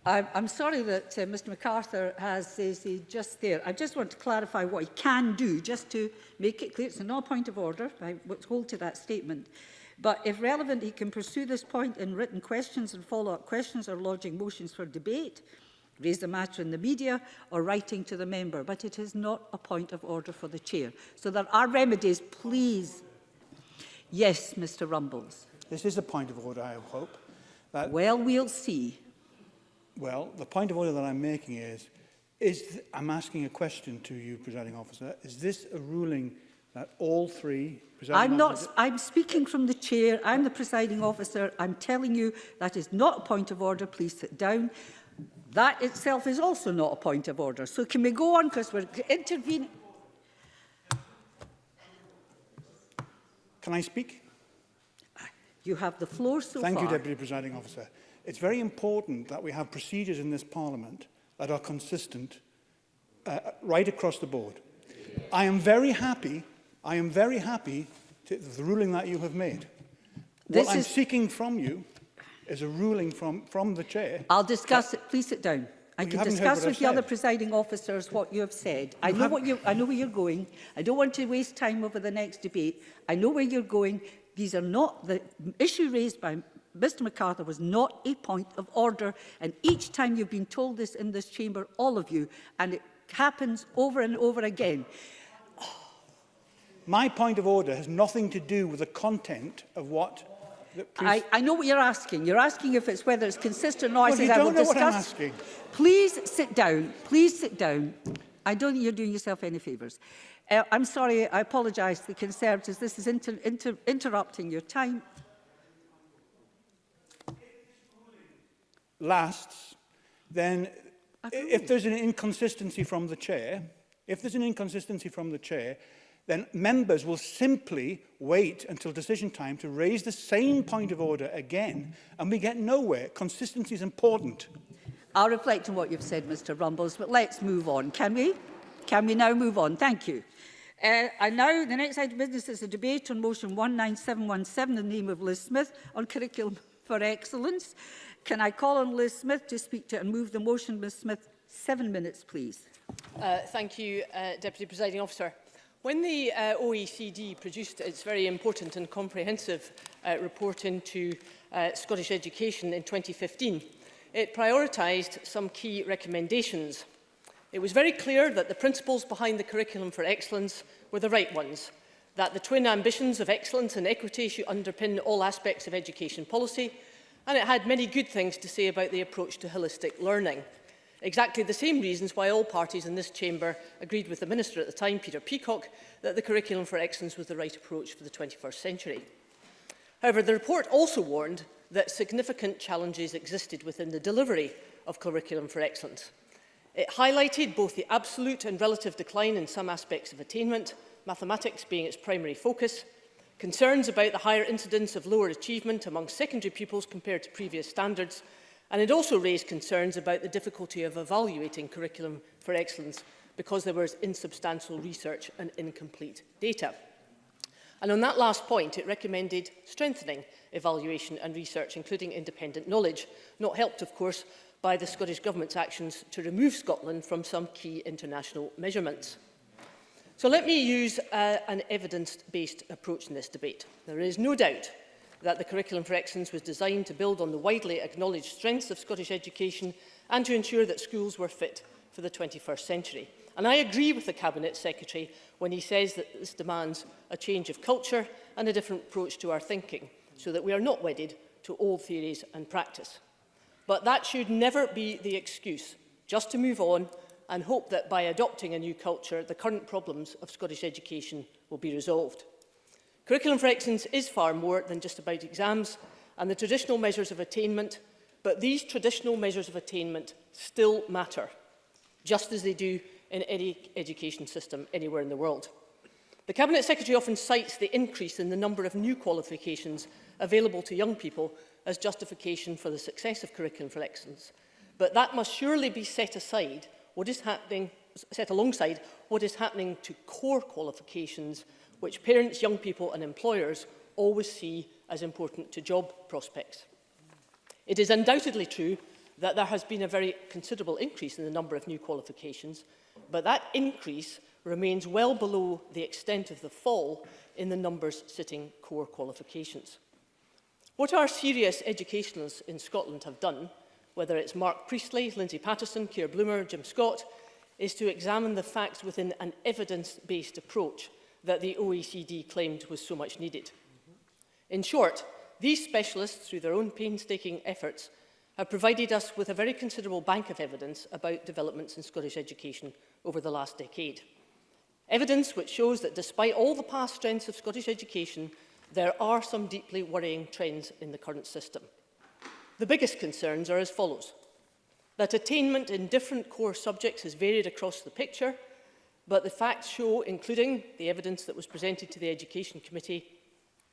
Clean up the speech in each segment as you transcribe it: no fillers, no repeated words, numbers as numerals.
I'm sorry that Mr MacArthur says he just there. I just want to clarify what he can do, just to make it clear. It's not a point of order. I hold to that statement. But if relevant, he can pursue this point in written questions and follow-up questions or lodging motions for debate, raise the matter in the media or writing to the member. But it is not a point of order for the chair. So there are remedies, please. Yes, Mr Rumbles. This is a point of order, I hope. Well, we'll see. Well, the point of order that I'm making is I'm asking a question to you, Presiding Officer. Is this a ruling that all three presiding officers... I'm speaking from the chair. I'm the presiding officer. I'm telling you that is not a point of order. Please sit down. That itself is also not a point of order. So can we go on, because we're intervening? Can I speak? You have the floor so far. Thank you, Deputy Presiding Officer. It's very important that we have procedures in this Parliament that are consistent right across the board. I am very happy to the ruling that you have made. What I'm seeking from you is a ruling from the chair. I'll discuss it. Please sit down. I can discuss with the other presiding officers what you have said. I know where you're going. I don't want to waste time over the next debate. I know where you're going. These are not the issue raised by Mr MacArthur was not a point of order, and each time you've been told this in this chamber, all of you, and it happens over and over again. My point of order has nothing to do with the content of what... I know what you're asking. You're asking if it's whether it's consistent or not. Well, you don't know what I'm asking. Please sit down. Please sit down. I don't think you're doing yourself any favours. I'm sorry. I apologise to the Conservatives. This is interrupting your time. Lasts, then if there's an inconsistency from the chair, then members will simply wait until decision time to raise the same point of order again, and we get nowhere. Consistency is important. I'll reflect on what you've said, Mr Rumbles, but let's move on. Can we? Can we now move on? Thank you. And now the next item of business is a debate on motion 19717 in the name of Liz Smith on curriculum for excellence. Can I call on Liz Smith to speak to and move the motion? Ms Smith, 7 minutes, please. Thank you, Deputy Presiding Officer. When the OECD produced its very important and comprehensive report into Scottish education in 2015, it prioritised some key recommendations. It was very clear that the principles behind the curriculum for excellence were the right ones, that the twin ambitions of excellence and equity should underpin all aspects of education policy, and it had many good things to say about the approach to holistic learning. Exactly the same reasons why all parties in this chamber agreed with the Minister at the time, Peter Peacock, that the curriculum for excellence was the right approach for the 21st century. However, the report also warned that significant challenges existed within the delivery of curriculum for excellence. It highlighted both the absolute and relative decline in some aspects of attainment, mathematics being its primary focus, concerns about the higher incidence of lower achievement among secondary pupils compared to previous standards, and it also raised concerns about the difficulty of evaluating curriculum for excellence because there was insubstantial research and incomplete data. And on that last point, it recommended strengthening evaluation and research, including independent knowledge, not helped, of course, by the Scottish Government's actions to remove Scotland from some key international measurements. So let me use an evidence-based approach in this debate. There is no doubt that the Curriculum for Excellence was designed to build on the widely acknowledged strengths of Scottish education and to ensure that schools were fit for the 21st century. And I agree with the Cabinet Secretary when he says that this demands a change of culture and a different approach to our thinking, so that we are not wedded to old theories and practice. But that should never be the excuse just to move on and hope that by adopting a new culture, the current problems of Scottish education will be resolved. Curriculum for Excellence is far more than just about exams and the traditional measures of attainment, but these traditional measures of attainment still matter, just as they do in any education system anywhere in the world. The Cabinet Secretary often cites the increase in the number of new qualifications available to young people as justification for the success of Curriculum for Excellence, but that must surely be set alongside what is happening to core qualifications which parents, young people and employers always see as important to job prospects. It is undoubtedly true that there has been a very considerable increase in the number of new qualifications, but that increase remains well below the extent of the fall in the numbers sitting core qualifications. What our serious educationalists in Scotland have done, whether it's Mark Priestley, Lindsay Patterson, Keir Bloomer, Jim Scott, is to examine the facts within an evidence-based approach that the OECD claimed was so much needed. In short, these specialists, through their own painstaking efforts, have provided us with a very considerable bank of evidence about developments in Scottish education over the last decade. Evidence which shows that despite all the past strengths of Scottish education, there are some deeply worrying trends in the current system. The biggest concerns are as follows: that attainment in different core subjects has varied across the picture, but the facts show, including the evidence that was presented to the Education Committee,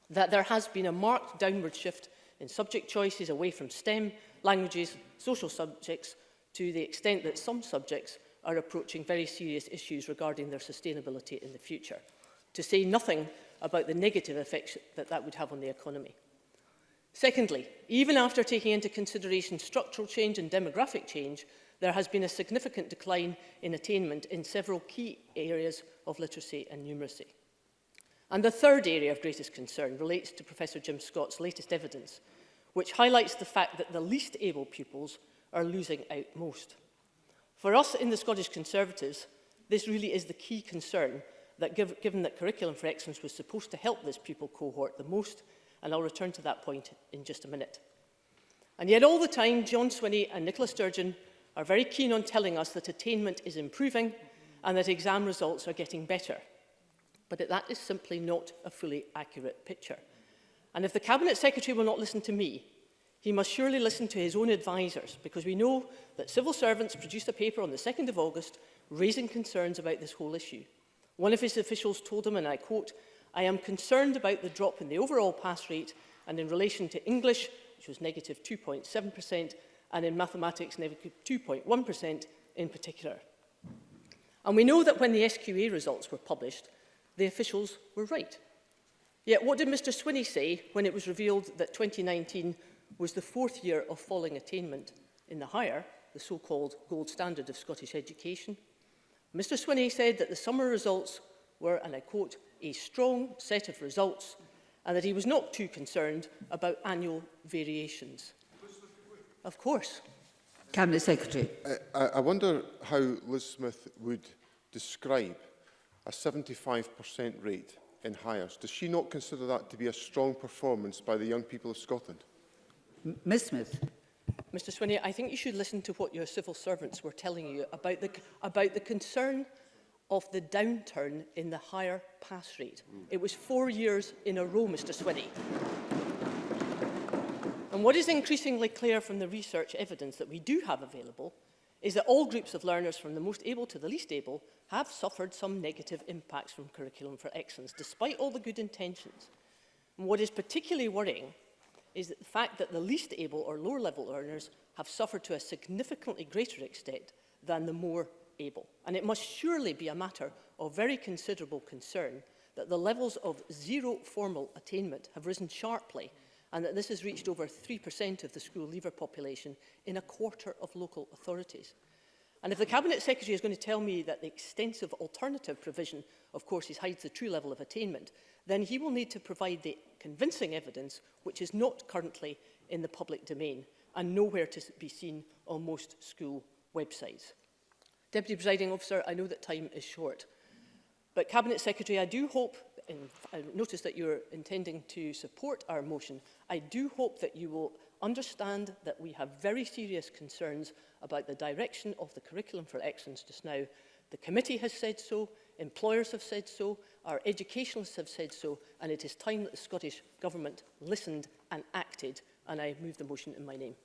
that there has been a marked downward shift in subject choices away from STEM, languages, social subjects, to the extent that some subjects are approaching very serious issues regarding their sustainability in the future, to say nothing about the negative effects that that would have on the economy. Secondly, even after taking into consideration structural change and demographic change, there has been a significant decline in attainment in several key areas of literacy and numeracy. And the third area of greatest concern relates to Professor Jim Scott's latest evidence, which highlights the fact that the least able pupils are losing out most. For us in the Scottish Conservatives, this really is the key concern, that given that Curriculum for Excellence was supposed to help this pupil cohort the most, and I'll return to that point in just a minute. And yet all the time, John Swinney and Nicola Sturgeon are very keen on telling us that attainment is improving and that exam results are getting better. But that is simply not a fully accurate picture. And if the Cabinet Secretary will not listen to me, he must surely listen to his own advisers, because we know that civil servants produced a paper on the 2nd of August raising concerns about this whole issue. One of his officials told him, and I quote, "I am concerned about the drop in the overall pass rate, and in relation to English, which was negative 2.7%, and in mathematics, negative 2.1% in particular." And we know that when the SQA results were published, the officials were right. Yet what did Mr Swinney say when it was revealed that 2019 was the 4th year of falling attainment in the higher, the so-called gold standard of Scottish education? Mr Swinney said that the summer results were, and I quote, "a strong set of results," and that he was not too concerned about annual variations. Of course. Cabinet Secretary. I wonder how Liz Smith would describe a 75% rate in Highers. Does she not consider that to be a strong performance by the young people of Scotland? Ms Smith. Mr Swinney, I think you should listen to what your civil servants were telling you about the concern of the downturn in the higher pass rate. It was 4 years in a row, Mr Swinney. And what is increasingly clear from the research evidence that we do have available is that all groups of learners, from the most able to the least able, have suffered some negative impacts from Curriculum for Excellence, despite all the good intentions. And what is particularly worrying is that the fact that the least able or lower level learners have suffered to a significantly greater extent than the more able. And it must surely be a matter of very considerable concern that the levels of zero formal attainment have risen sharply, and that this has reached over 3% of the school leaver population in a quarter of local authorities. And if the Cabinet Secretary is going to tell me that the extensive alternative provision of courses hides the true level of attainment, then he will need to provide the convincing evidence which is not currently in the public domain and nowhere to be seen on most school websites. Deputy Presiding Officer, I know that time is short, but Cabinet Secretary, I do hope, and I notice that you're intending to support our motion, I do hope that you will understand that we have very serious concerns about the direction of the Curriculum for Excellence just now. The committee has said so, employers have said so, our educationalists have said so, and it is time that the Scottish Government listened and acted, and I move the motion in my name.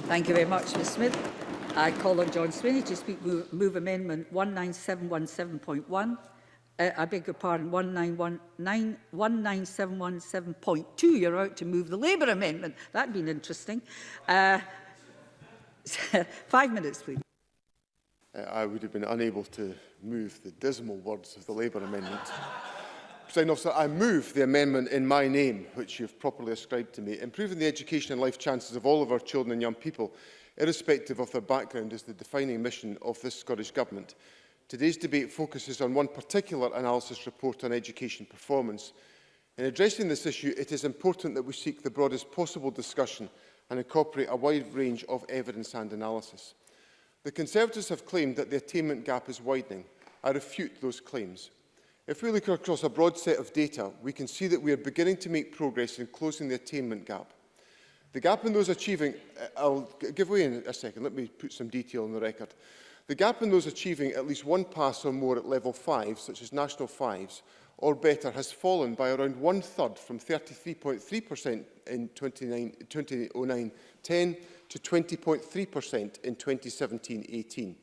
Thank you very much, Ms Smith. I call on John Swinney to speak, move Amendment 19717.1. I beg your pardon, 19717.2. You're out to move the Labour amendment. That'd been interesting. 5 minutes, please. I would have been unable to move the dismal words of the Labour amendment. Presiding Officer, I move the amendment in my name, which you have properly ascribed to me, improving the education and life chances of all of our children and young people, irrespective of their background, is the defining mission of this Scottish Government. Today's debate focuses on one particular analysis report on education performance. In addressing this issue, it is important that we seek the broadest possible discussion and incorporate a wide range of evidence and analysis. The Conservatives have claimed that the attainment gap is widening. I refute those claims. If we look across a broad set of data, we can see that we are beginning to make progress in closing the attainment gap. The gap in those achieving, I'll give way in a second, let me put some detail on the record. The gap in those achieving at least one pass or more at level 5, such as National 5s, or better, has fallen by around one-third from 33.3% in 2009-10 to 20.3% in 2017-18.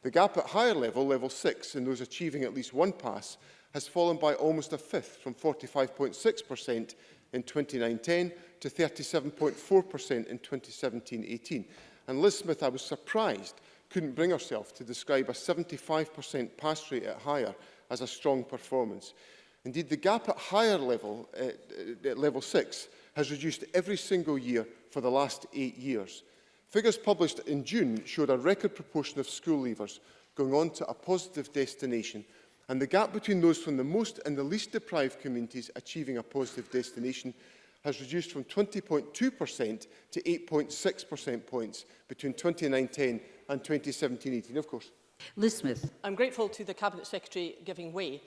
The gap at higher level, level 6, in those achieving at least one pass, has fallen by almost a fifth, from 45.6% in 2009-10 to 37.4% in 2017-18. And Liz Smith, I was surprised, couldn't bring herself to describe a 75% pass rate at higher as a strong performance. Indeed, the gap at higher level, at level 6, has reduced every single year for the last 8 years. Figures published in June showed a record proportion of school leavers going on to a positive destination, and the gap between those from the most and the least deprived communities achieving a positive destination has reduced from 20.2% to 8.6 percentage points between 2009-10 and 2017-18, of course. Liz Smith. I'm grateful to the Cabinet Secretary giving way.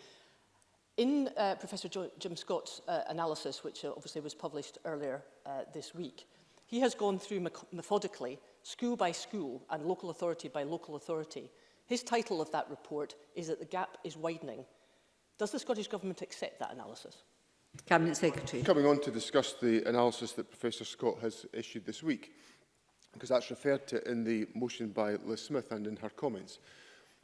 In Professor Jim Scott's analysis, which obviously was published earlier this week, he has gone through methodically, school by school and local authority by local authority. His title of that report is that the gap is widening. Does the Scottish Government accept that analysis? Cabinet Secretary. Coming on to discuss the analysis that Professor Scott has issued this week, because that's referred to in the motion by Liz Smith and in her comments.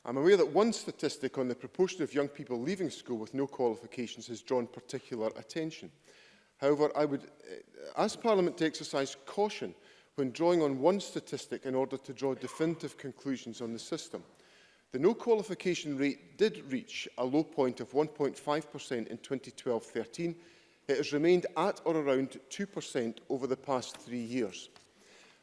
I'm aware that one statistic on the proportion of young people leaving school with no qualifications has drawn particular attention. However, I would ask Parliament to exercise caution when drawing on one statistic in order to draw definitive conclusions on the system. The no qualification rate did reach a low point of 1.5% in 2012-13. It has remained at or around 2% over the past 3 years.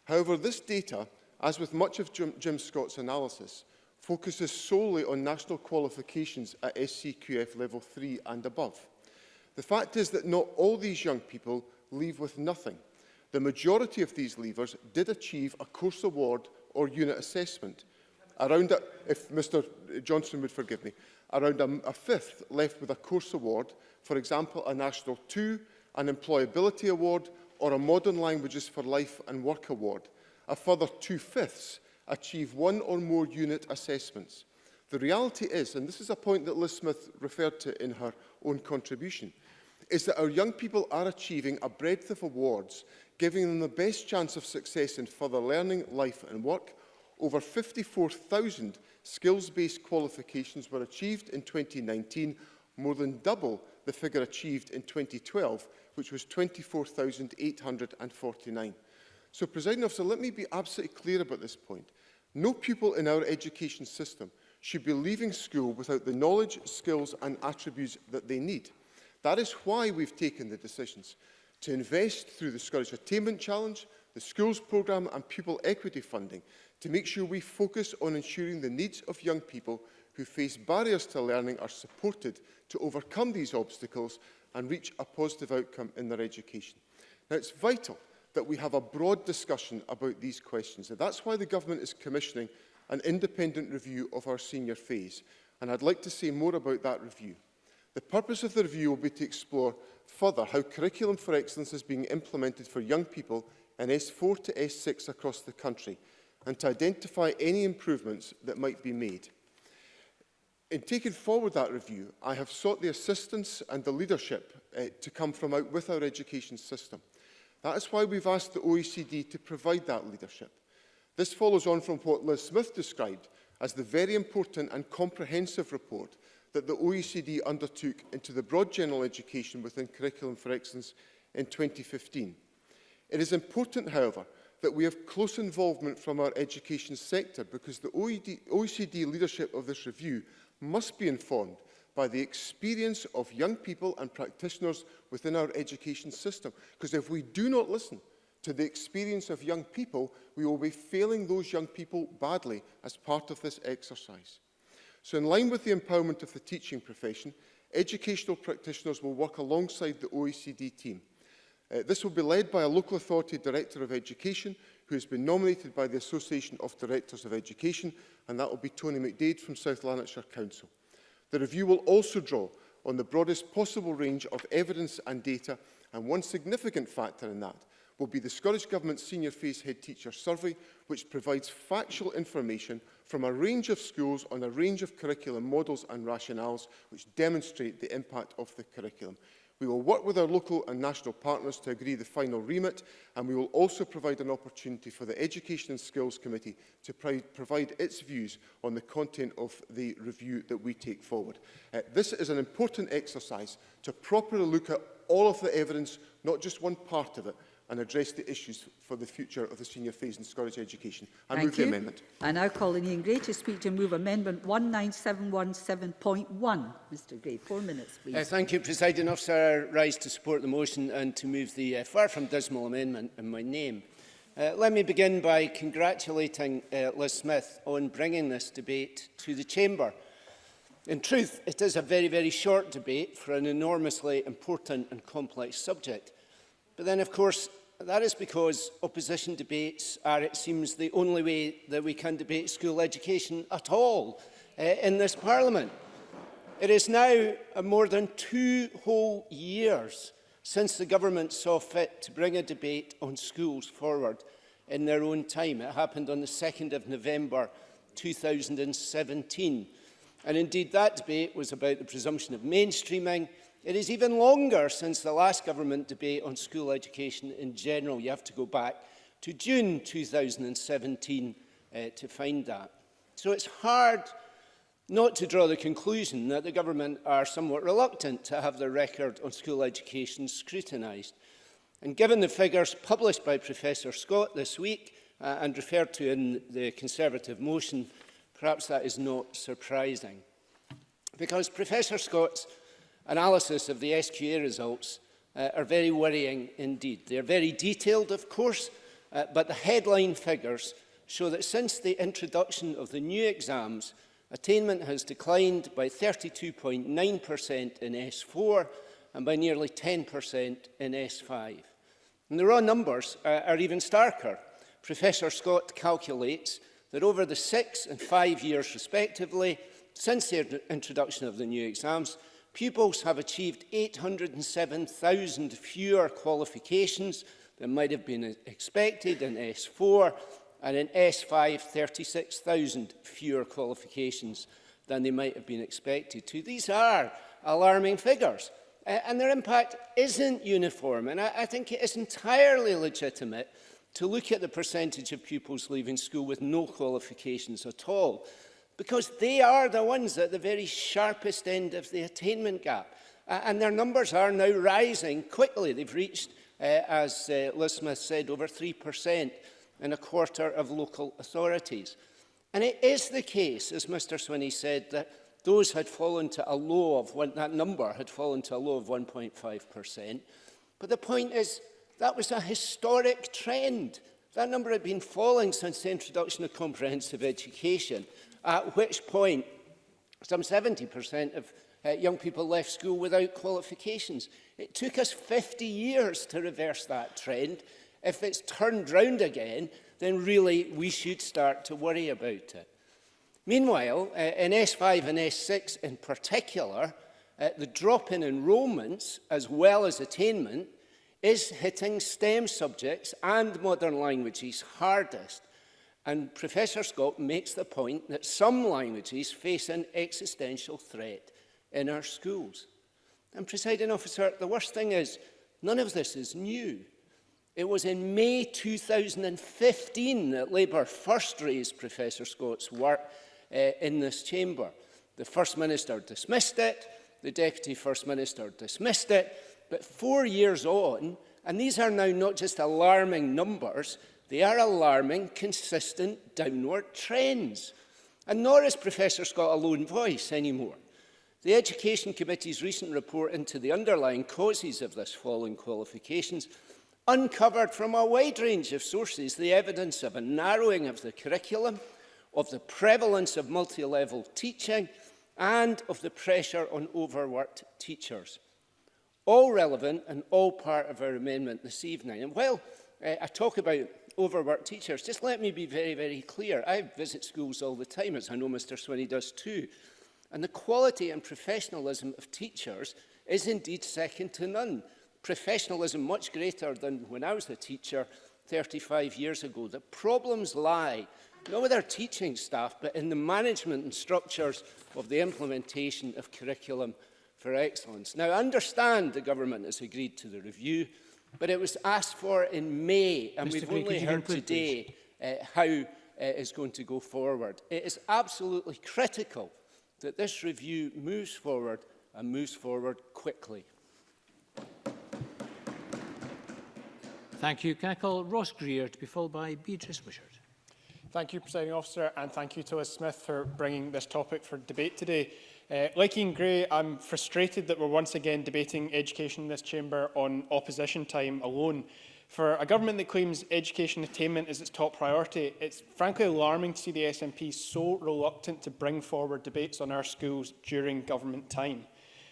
However, this data, as with much of Jim Scott's analysis, focuses solely on national qualifications at SCQF level 3 and above. The fact is that not all these young people leave with nothing. The majority of these leavers did achieve a course award or unit assessment. Around, if Mr Johnson would forgive me, around a fifth left with a course award, for example, a National 2, an Employability Award, or a Modern Languages for Life and Work Award. A further 2/5 achieve one or more unit assessments. The reality is, and this is a point that Liz Smith referred to in her own contribution, is that our young people are achieving a breadth of awards, giving them the best chance of success in further learning, life and work. Over 54,000 skills-based qualifications were achieved in 2019, more than double the figure achieved in 2012, which was 24,849. So, Presiding Officer, let me be absolutely clear about this point. No pupil in our education system should be leaving school without the knowledge, skills and attributes that they need. That is why we've taken the decisions to invest through the Scottish Attainment Challenge, the Schools Programme and Pupil Equity Funding to make sure we focus on ensuring the needs of young people who face barriers to learning are supported to overcome these obstacles and reach a positive outcome in their education. Now, it's vital that we have a broad discussion about these questions. And that's why the Government is commissioning an independent review of our senior phase. And I'd like to say more about that review. The purpose of the review will be to explore further how Curriculum for Excellence is being implemented for young people in S4 to S6 across the country, and to identify any improvements that might be made. In taking forward that review, I have sought the assistance and the leadership to come from out with our education system. That is why we've asked the OECD to provide that leadership. This follows on from what Liz Smith described as the very important and comprehensive report that the OECD undertook into the broad general education within Curriculum for Excellence in 2015. It is important, however, that we have close involvement from our education sector, because the OECD leadership of this review must be informed by the experience of young people and practitioners within our education system. Because if we do not listen to the experience of young people, we will be failing those young people badly as part of this exercise. So in line with the empowerment of the teaching profession, educational practitioners will work alongside the OECD team. This will be led by a local authority director of education who has been nominated by the Association of Directors of Education, and that will be Tony McDade from South Lanarkshire Council. The review will also draw on the broadest possible range of evidence and data, and one significant factor in that will be the Scottish Government Senior Phase Head Teacher Survey, which provides factual information from a range of schools on a range of curriculum models and rationales which demonstrate the impact of the curriculum. We will work with our local and national partners to agree the final remit, and we will also provide an opportunity for the Education and Skills Committee to provide its views on the content of the review that we take forward. This is an important exercise to properly look at all of the evidence, not just one part of it, and address the issues for the future of the senior phase in Scottish education. I move the amendment. I now call on Ian Gray to speak to move amendment 19717.1. Mr Gray, 4 minutes, please. Thank you, Presiding Officer. I rise to support the motion and to move the far from dismal amendment in my name. Let me begin by congratulating Liz Smith on bringing this debate to the Chamber. In truth, it is a very, very short debate for an enormously important and complex subject. But then, of course, that is because opposition debates are, it seems, the only way that we can debate school education at all in this Parliament. It is now more than 2 whole years since the government saw fit to bring a debate on schools forward in their own time. It happened on the 2nd of November 2017. And indeed, that debate was about the presumption of mainstreaming. It is even longer since the last government debate on school education in general. You have to go back to June 2017 to find that. So it's hard not to draw the conclusion that the government are somewhat reluctant to have their record on school education scrutinised. And given the figures published by Professor Scott this week and referred to in the Conservative motion, perhaps that is not surprising. Because Professor Scott's analysis of the SQA results are very worrying indeed. They are very detailed, of course, but the headline figures show that since the introduction of the new exams, attainment has declined by 32.9% in S4 and by nearly 10% in S5. And the raw numbers are even starker. Professor Scott calculates that over the 6 and 5 years respectively, since the introduction of the new exams, pupils have achieved 807,000 fewer qualifications than might have been expected in S4, and in S5, 36,000 fewer qualifications than they might have been expected to. These are alarming figures, and their impact isn't uniform, and I think it is entirely legitimate to look at the percentage of pupils leaving school with no qualifications at all, because they are the ones at the very sharpest end of the attainment gap. And their numbers are now rising quickly. They've reached, as Liz Smith said, over 3% in a quarter of local authorities. And it is the case, as Mr Swinney said, that those had fallen to a low of, that number had fallen to a low of 1.5%. But the point is, that was a historic trend. That number had been falling since the introduction of comprehensive education, at which point some 70% of young people left school without qualifications. It took us 50 years to reverse that trend. If it's turned round again, then really we should start to worry about it. Meanwhile, in S5 and S6 in particular, the drop in enrolments as well as attainment is hitting STEM subjects and modern languages hardest. And Professor Scott makes the point that some languages face an existential threat in our schools. And, Presiding Officer, the worst thing is, none of this is new. It was in May 2015 that Labour first raised Professor Scott's work in this chamber. The First Minister dismissed it, the Deputy First Minister dismissed it, but 4 years on, and these are now not just alarming numbers, they are alarming, consistent downward trends. And nor is Professor Scott a lone voice anymore. The Education Committee's recent report into the underlying causes of this fall in qualifications uncovered from a wide range of sources the evidence of a narrowing of the curriculum, of the prevalence of multi-level teaching, and of the pressure on overworked teachers. All relevant and all part of our amendment this evening. And while I talk about overworked teachers, just let me be very, very clear. I visit schools all the time, as I know Mr Swinney does too. And the quality and professionalism of teachers is indeed second to none. Professionalism much greater than when I was a teacher 35 years ago. The problems lie not with our teaching staff, but in the management and structures of the implementation of curriculum for excellence. Now, I understand the government has agreed to the review, but it was asked for in May, and we've only heard today how it is going to go forward. It is absolutely critical that this review moves forward and moves forward quickly. Thank you. Can I call Ross Greer to be followed by Beatrice Wishart? Thank you, Presiding Officer, and thank you to Liz Smith for bringing this topic for debate today. Like Ian Gray, I'm frustrated that we're once again debating education in this chamber on opposition time alone. For a government that claims education attainment is its top priority, it's frankly alarming to see the SNP so reluctant to bring forward debates on our schools during government time.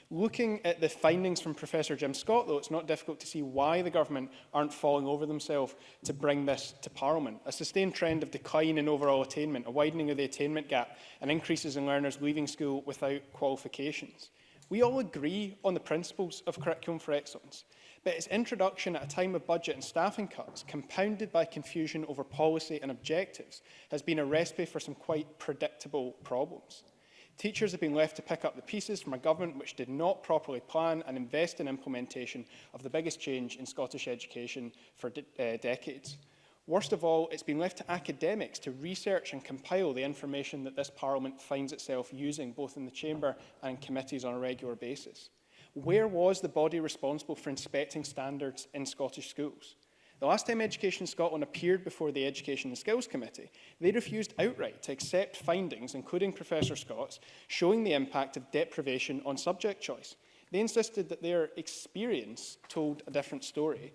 Looking at the findings from Professor Jim Scott, though, it's not difficult to see why the government aren't falling over themselves to bring this to Parliament. A sustained trend of decline in overall attainment, a widening of the attainment gap, and increases in learners leaving school without qualifications. We all agree on the principles of curriculum for excellence, but its introduction at a time of budget and staffing cuts, compounded by confusion over policy and objectives, has been a recipe for some quite predictable problems. Teachers have been left to pick up the pieces from a government which did not properly plan and invest in implementation of the biggest change in Scottish education for decades. Worst of all, it's been left to academics to research and compile the information that this Parliament finds itself using both in the Chamber and in committees on a regular basis. Where was the body responsible for inspecting standards in Scottish schools? The last time Education Scotland appeared before the Education and Skills Committee, they refused outright to accept findings, including Professor Scott's, showing the impact of deprivation on subject choice. They insisted that their experience told a different story,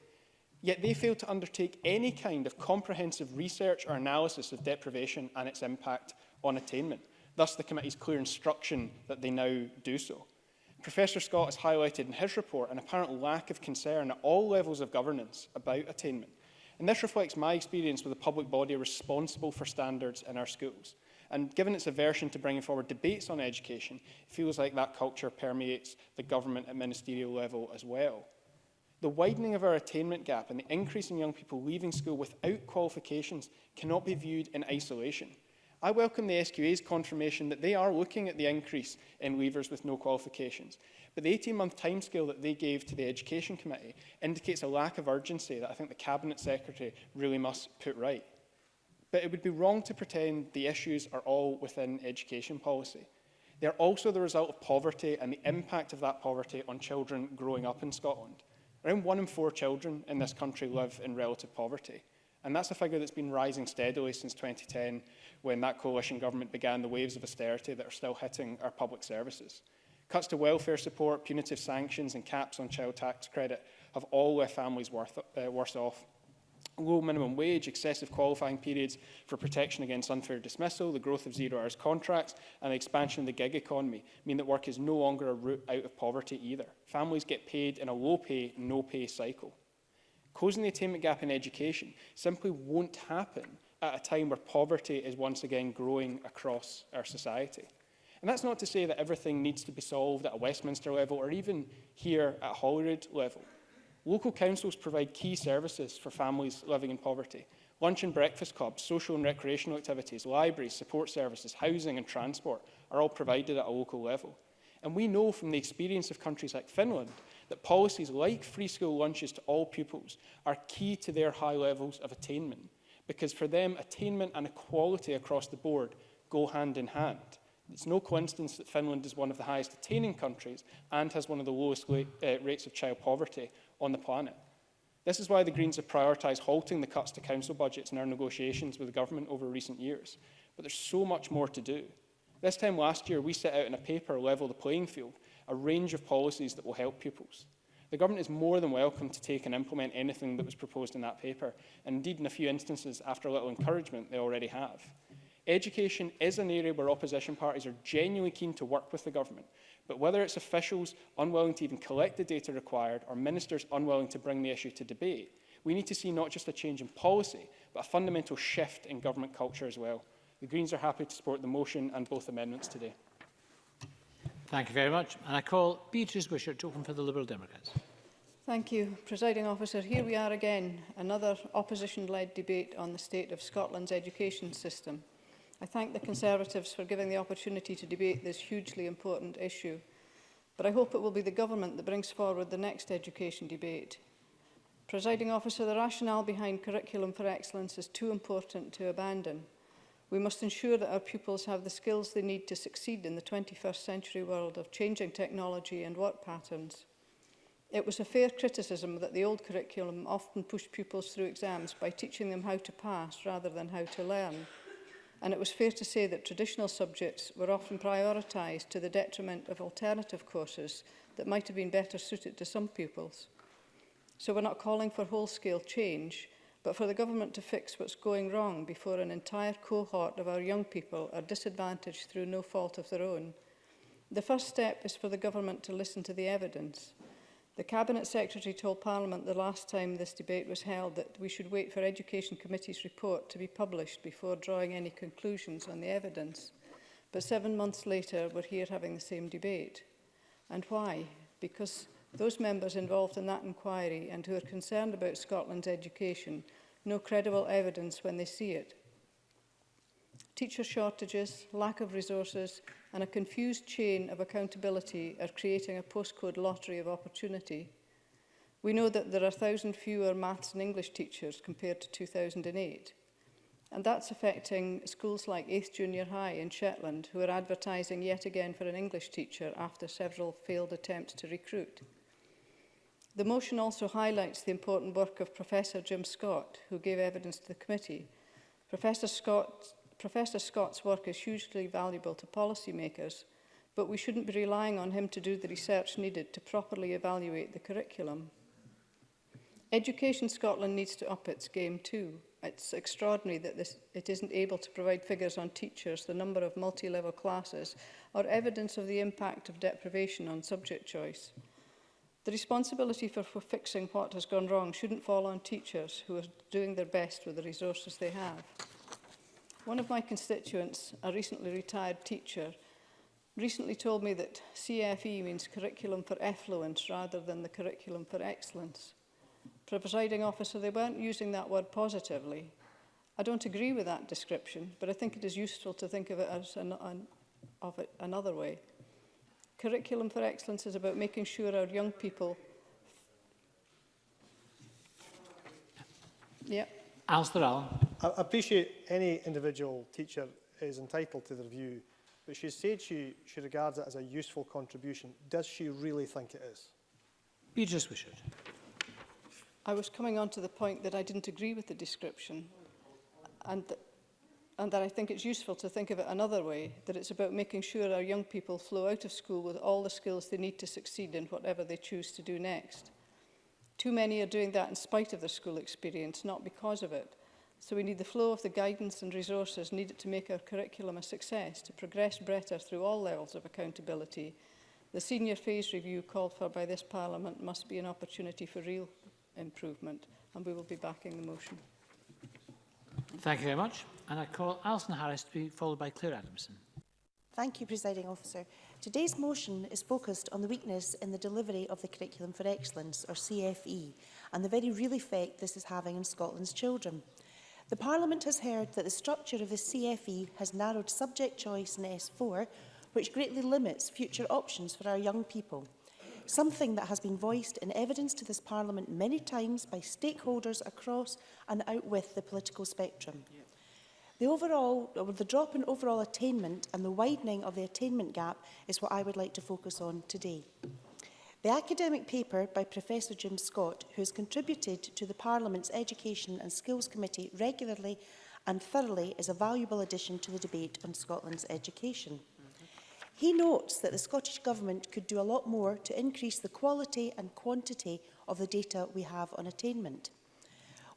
yet they failed to undertake any kind of comprehensive research or analysis of deprivation and its impact on attainment. Thus, the committee's clear instruction that they now do so. Professor Scott has highlighted in his report an apparent lack of concern at all levels of governance about attainment. And this reflects my experience with a public body responsible for standards in our schools. And given its aversion to bringing forward debates on education, it feels like that culture permeates the government at ministerial level as well. The widening of our attainment gap and the increase in young people leaving school without qualifications cannot be viewed in isolation. I welcome the SQA's confirmation that they are looking at the increase in leavers with no qualifications. But the 18-month timescale that they gave to the Education Committee indicates a lack of urgency that I think the Cabinet Secretary really must put right. But it would be wrong to pretend the issues are all within education policy. They are also the result of poverty and the impact of that poverty on children growing up in Scotland. Around 1 in 4 children in this country live in relative poverty. And that's a figure that's been rising steadily since 2010, when that coalition government began the waves of austerity that are still hitting our public services. Cuts to welfare support, punitive sanctions and caps on child tax credit have all left families worse off. Low minimum wage, excessive qualifying periods for protection against unfair dismissal, the growth of zero-hours contracts and the expansion of the gig economy mean that work is no longer a route out of poverty either. Families get paid in a low-pay, no-pay cycle. Closing the attainment gap in education simply won't happen at a time where poverty is once again growing across our society. And that's not to say that everything needs to be solved at a Westminster level or even here at Holyrood level. Local councils provide key services for families living in poverty. Lunch and breakfast clubs, social and recreational activities, libraries, support services, housing and transport are all provided at a local level. And we know from the experience of countries like Finland that policies like free school lunches to all pupils are key to their high levels of attainment, because for them, attainment and equality across the board go hand in hand. It's no coincidence that Finland is one of the highest attaining countries and has one of the lowest rates of child poverty on the planet. This is why the Greens have prioritised halting the cuts to council budgets in our negotiations with the government over recent years. But there's so much more to do. This time last year, we set out in a paper, Level the Playing Field, a range of policies that will help pupils. The Government is more than welcome to take and implement anything that was proposed in that paper, and indeed in a few instances, after a little encouragement, they already have. Education is an area where opposition parties are genuinely keen to work with the Government, but whether it's officials unwilling to even collect the data required or ministers unwilling to bring the issue to debate, we need to see not just a change in policy, but a fundamental shift in government culture as well. The Greens are happy to support the motion and both amendments today. Thank you very much. And I call Beatrice Wishart to open for the Liberal Democrats. Thank you, Presiding Officer. Here we are again, another opposition-led debate on the state of Scotland's education system. I thank the Conservatives for giving the opportunity to debate this hugely important issue, but I hope it will be the Government that brings forward the next education debate. Presiding Officer, the rationale behind Curriculum for Excellence is too important to abandon. We must ensure that our pupils have the skills they need to succeed in the 21st century world of changing technology and work patterns. It was a fair criticism that the old curriculum often pushed pupils through exams by teaching them how to pass rather than how to learn. And it was fair to say that traditional subjects were often prioritised to the detriment of alternative courses that might have been better suited to some pupils. So we're not calling for whole-scale change, but for the Government to fix what's going wrong before an entire cohort of our young people are disadvantaged through no fault of their own. The first step is for the Government to listen to the evidence. The Cabinet Secretary told Parliament the last time this debate was held that we should wait for Education Committee's report to be published before drawing any conclusions on the evidence. But 7 months later, we're here having the same debate. And why? Because those members involved in that inquiry and who are concerned about Scotland's education know credible evidence when they see it. Teacher shortages, lack of resources, and a confused chain of accountability are creating a postcode lottery of opportunity. We know that there are 1,000 fewer maths and English teachers compared to 2008. And that's affecting schools like 8th Junior High in Shetland, who are advertising yet again for an English teacher after several failed attempts to recruit. The motion also highlights the important work of Professor Jim Scott, who gave evidence to the committee. Professor Scott's work is hugely valuable to policymakers, but we shouldn't be relying on him to do the research needed to properly evaluate the curriculum. Education Scotland needs to up its game too. It's extraordinary that it isn't able to provide figures on teachers, the number of multi-level classes, or evidence of the impact of deprivation on subject choice. The responsibility for fixing what has gone wrong shouldn't fall on teachers who are doing their best with the resources they have. One of my constituents, a recently retired teacher, recently told me that CFE means Curriculum for Effluence rather than the Curriculum for Excellence. Presiding Officer, they weren't using that word positively. I don't agree with that description, but I think it is useful to think of it as another way. Curriculum for Excellence is about making sure our young people... Yeah. Alistair Allen. I appreciate any individual teacher is entitled to their view, but she said she regards it as a useful contribution. Does she really think it is? Beatrice Wishart. I was coming on to the point that I didn't agree with the description, and that I think it's useful to think of it another way, that it's about making sure our young people flow out of school with all the skills they need to succeed in whatever they choose to do next. Too many are doing that in spite of their school experience, not because of it. So we need the flow of the guidance and resources needed to make our curriculum a success, to progress better through all levels of accountability. The senior phase review called for by this Parliament must be an opportunity for real improvement, and we will be backing the motion. Thank you very much. And I call Alison Harris to be followed by Claire Adamson. Thank you, Presiding Officer. Today's motion is focused on the weakness in the delivery of the Curriculum for Excellence, or CFE, and the very real effect this is having on Scotland's children. The Parliament has heard that the structure of the CFE has narrowed subject choice in S4, which greatly limits future options for our young people, something that has been voiced in evidence to this Parliament many times by stakeholders across and out with the political spectrum. The drop in overall attainment and the widening of the attainment gap is what I would like to focus on today. The academic paper by Professor Jim Scott, who has contributed to the Parliament's Education and Skills Committee regularly and thoroughly, is a valuable addition to the debate on Scotland's education. He notes that the Scottish Government could do a lot more to increase the quality and quantity of the data we have on attainment.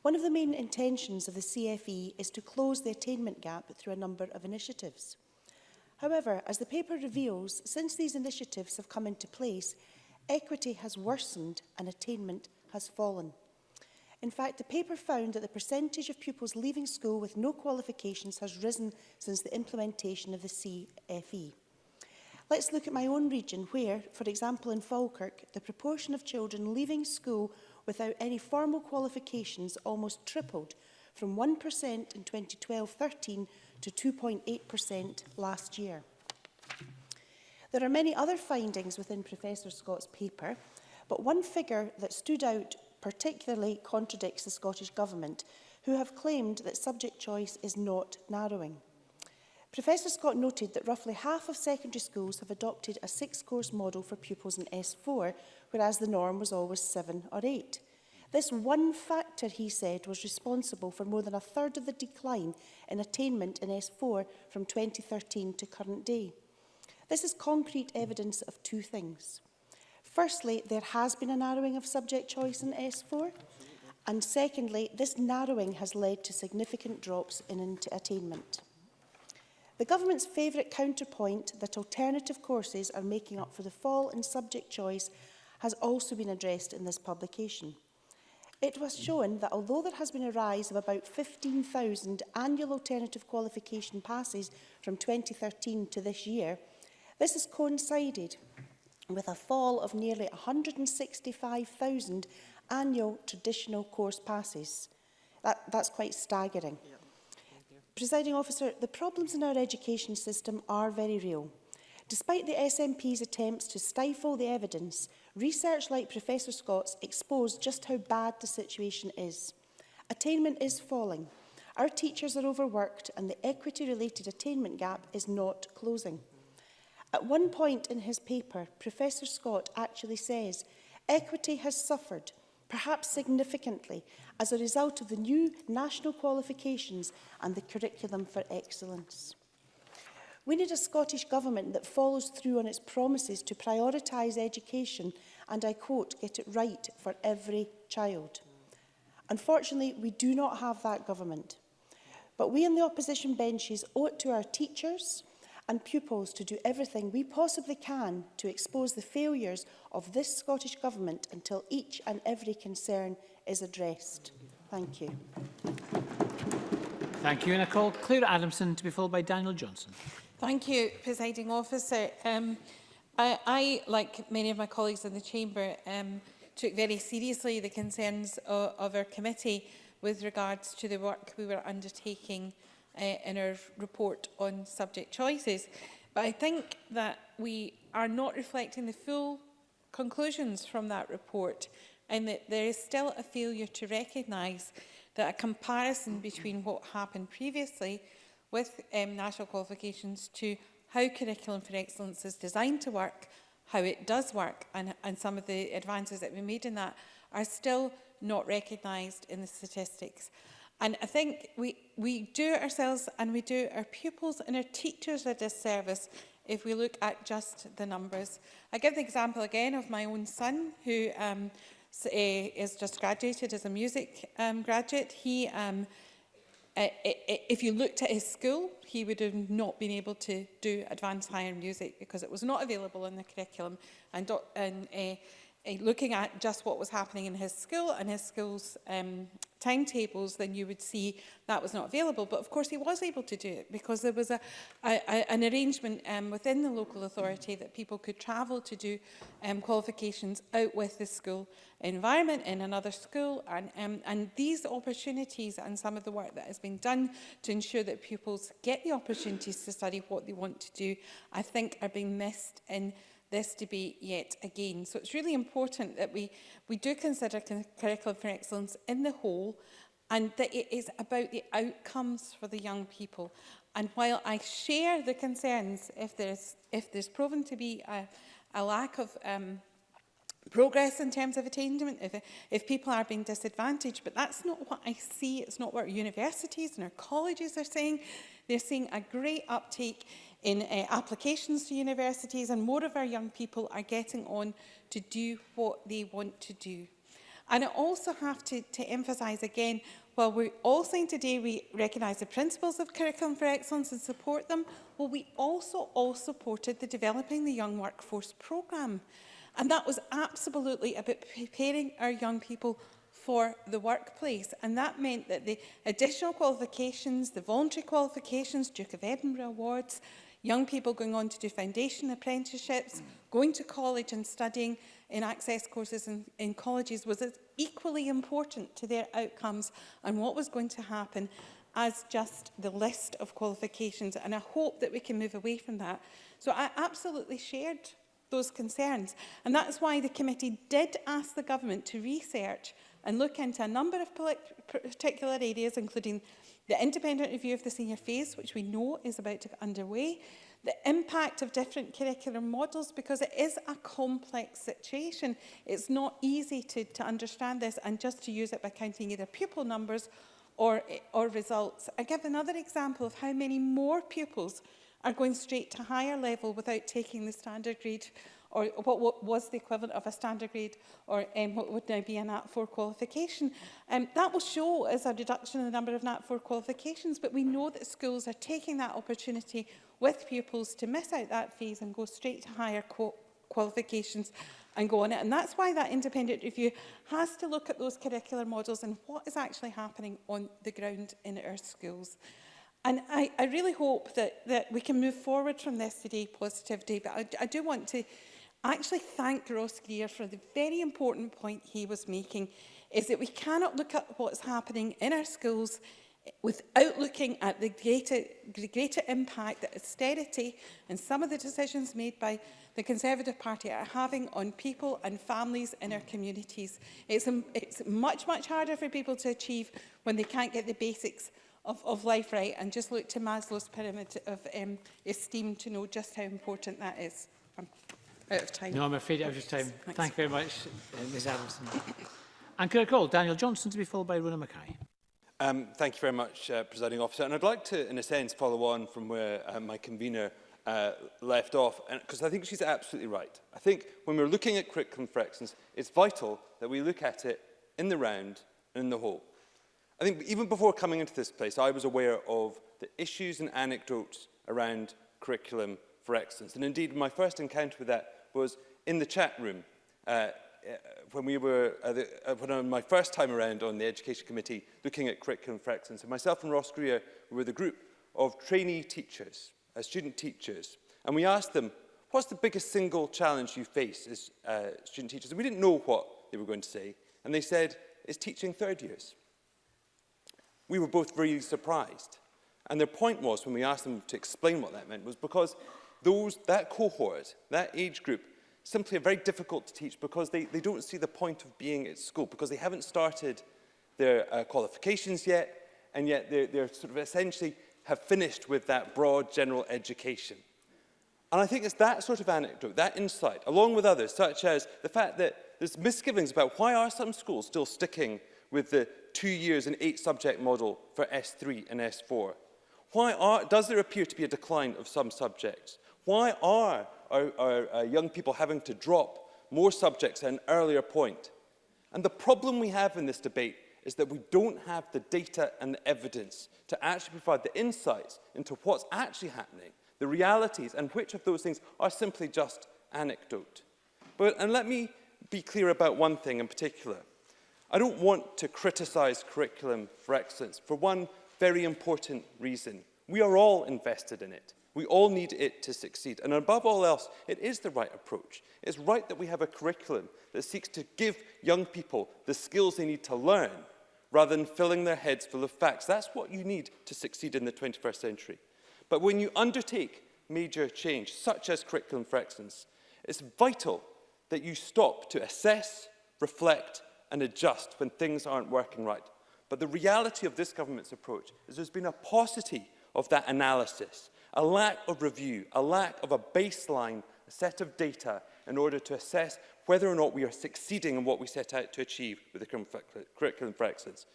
One of the main intentions of the CFE is to close the attainment gap through a number of initiatives. However, as the paper reveals, since these initiatives have come into place, equity has worsened and attainment has fallen. In fact, the paper found that the percentage of pupils leaving school with no qualifications has risen since the implementation of the CFE. Let's look at my own region where, for example in Falkirk, the proportion of children leaving school without any formal qualifications almost tripled from 1% in 2012-13 to 2.8% last year. There are many other findings within Professor Scott's paper, but one figure that stood out particularly contradicts the Scottish Government, who have claimed that subject choice is not narrowing. Professor Scott noted that roughly half of secondary schools have adopted a 6-course model for pupils in S4, whereas the norm was always 7 or 8. This one factor, he said, was responsible for more than a third of the decline in attainment in S4 from 2013 to current day. This is concrete evidence of two things. Firstly, there has been a narrowing of subject choice in S4, and secondly, this narrowing has led to significant drops in attainment. The Government's favourite counterpoint that alternative courses are making up for the fall in subject choice has also been addressed in this publication. It was shown that although there has been a rise of about 15,000 annual alternative qualification passes from 2013 to this year, this has coincided with a fall of nearly 165,000 annual traditional course passes. That's quite staggering. Yeah. Presiding Officer, the problems in our education system are very real. Despite the SNP's attempts to stifle the evidence, research like Professor Scott's exposed just how bad the situation is. Attainment is falling. Our teachers are overworked and the equity-related attainment gap is not closing. At one point in his paper, Professor Scott actually says, equity has suffered, perhaps significantly, as a result of the new national qualifications and the curriculum for excellence. We need a Scottish Government that follows through on its promises to prioritise education and, I quote, get it right for every child. Unfortunately, we do not have that government. But we in the opposition benches owe it to our teachers and pupils to do everything we possibly can to expose the failures of this Scottish Government until each and every concern is addressed. Thank you. Thank you. And I call Claire Adamson to be followed by Daniel Johnson. Thank you, Presiding Officer. I, like many of my colleagues in the Chamber, took very seriously the concerns of our committee with regards to the work we were undertaking in our report on subject choices. But I think that we are not reflecting the full conclusions from that report, and that there is still a failure to recognise that a comparison between what happened previously with national qualifications to how Curriculum for Excellence is designed to work, how it does work, and some of the advances that we made in that are still not recognised in the statistics. And I think we do ourselves and we do our pupils and our teachers a disservice if we look at just the numbers. I give the example again of my own son, who is just graduated as a music graduate. He, if you looked at his school, he would have not been able to do advanced higher music because it was not available in the curriculum. And looking at just what was happening in his school and his school's timetables, then you would see that was not available. But of course he was able to do it because there was an arrangement within the local authority that people could travel to do qualifications out with the school environment in another school. And these opportunities and some of the work that has been done to ensure that pupils get the opportunities to study what they want to do, I think are being missed in this debate yet again. So it's really important that we do consider Curriculum for Excellence in the whole, and that it is about the outcomes for the young people. And while I share the concerns, if there's proven to be a lack of progress in terms of attainment, if people are being disadvantaged, but that's not what I see. It's not what our universities and our colleges are saying. They're seeing a great uptake applications to universities, and more of our young people are getting on to do what they want to do. And I also have to emphasise again, while we're all saying today we recognise the principles of Curriculum for Excellence and support them, well, we also all supported the Developing the Young Workforce programme. And that was absolutely about preparing our young people for the workplace. And that meant that the additional qualifications, the voluntary qualifications, Duke of Edinburgh Awards, young people going on to do foundation apprenticeships, going to college and studying in access courses in colleges was as equally important to their outcomes and what was going to happen as just the list of qualifications. And I hope that we can move away from that. So I absolutely shared those concerns. And that's why the committee did ask the government to research and look into a number of particular areas, including the independent review of the senior phase, which we know is about to get underway, the impact of different curriculum models, because it is a complex situation. It's not easy to understand this and just to use it by counting either pupil numbers or results. I give another example of how many more pupils are going straight to higher level without taking the standard grade, or what was the equivalent of a standard grade, or what would now be a NAT4 qualification. That will show as a reduction in the number of NAT4 qualifications, but we know that schools are taking that opportunity with pupils to miss out that phase and go straight to higher qualifications and go on it. And that's why that independent review has to look at those curricular models and what is actually happening on the ground in our schools. And I really hope that we can move forward from this today positively, but I do want to actually thank Ross Greer for the very important point he was making, is that we cannot look at what's happening in our schools without looking at the greater impact that austerity and some of the decisions made by the Conservative Party are having on people and families in our communities. It's much, much harder for people to achieve when they can't get the basics of life right, and just look to Maslow's pyramid of esteem to know just how important that is. I'm out of time. No, I'm afraid out of time. Thank you very much, Ms Adamson. And could I call Daniel Johnson to be followed by Rona Mackay? Thank you very much, Presiding Officer. And I'd like to, in a sense, follow on from where my convener left off, because I think she's absolutely right. I think when we're looking at curriculum for excellence, it's vital that we look at it in the round and in the whole. I think even before coming into this place, I was aware of the issues and anecdotes around curriculum for excellence. And indeed, my first encounter with that was in the chat room when we were, on my first time around on the Education Committee looking at curriculum for excellence. And myself and Ross Greer were the group of trainee teachers, student teachers. And we asked them, what's the biggest single challenge you face as student teachers? And we didn't know what they were going to say. And they said, it's teaching third years. We were both really surprised. And their point was, when we asked them to explain what that meant, was because that cohort, that age group, simply are very difficult to teach because they don't see the point of being at school, because they haven't started their qualifications yet, and yet they're sort of essentially have finished with that broad general education. And I think it's that sort of anecdote, that insight, along with others, such as the fact that there's misgivings about why are some schools still sticking with the 2 years and 8 subject model for S3 and S4? Does there appear to be a decline of some subjects? Why are our young people having to drop more subjects at an earlier point? And the problem we have in this debate is that we don't have the data and the evidence to actually provide the insights into what's actually happening, the realities, and which of those things are simply just anecdote. And let me be clear about one thing in particular. I don't want to criticise curriculum for excellence for one very important reason. We are all invested in it. We all need it to succeed. And above all else, it is the right approach. It's right that we have a curriculum that seeks to give young people the skills they need to learn, rather than filling their heads full of facts. That's what you need to succeed in the 21st century. But when you undertake major change, such as curriculum for excellence, it's vital that you stop to assess, reflect, and adjust when things aren't working right. But the reality of this government's approach is there's been a paucity of that analysis, a lack of review, a lack of a baseline, a set of data in order to assess whether or not we are succeeding in what we set out to achieve with the curriculum for excellence.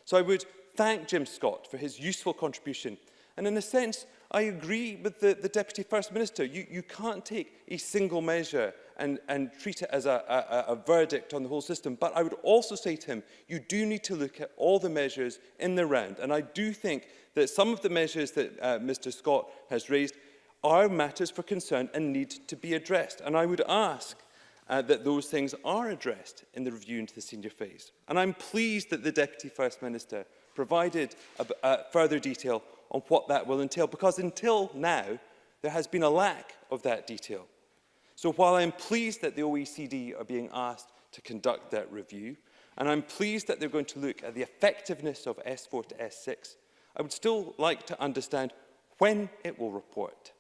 So I would thank Jim Scott for his useful contribution. And in a sense, I agree with the Deputy First Minister. You can't take a single measure and treat it as a verdict on the whole system. But I would also say to him, you do need to look at all the measures in the round. And I do think that some of the measures that Mr Scott has raised are matters for concern and need to be addressed. And I would ask that those things are addressed in the review into the senior phase. And I'm pleased that the Deputy First Minister provided further detail on what that will entail, because until now, there has been a lack of that detail. So while I'm pleased that the OECD are being asked to conduct that review, and I'm pleased that they're going to look at the effectiveness of S4 to S6, I would still like to understand when it will report.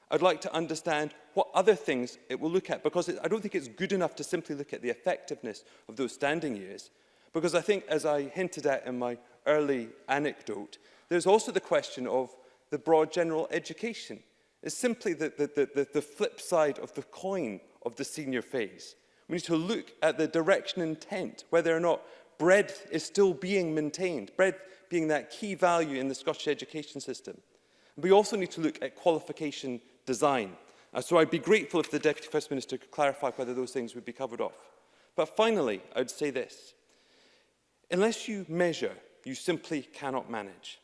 I'd like to understand what other things it will look at, because I don't think it's good enough to simply look at the effectiveness of those standing years, because I think, as I hinted at in my early anecdote, there's also the question of the broad general education. It's simply the flip side of the coin of the senior phase. We need to look at the direction and intent, whether or not breadth is still being maintained, breadth being that key value in the Scottish education system. We also need to look at qualification design. So I'd be grateful if the Deputy First Minister could clarify whether those things would be covered off. But finally, I would say this. Unless you measure, you simply cannot manage.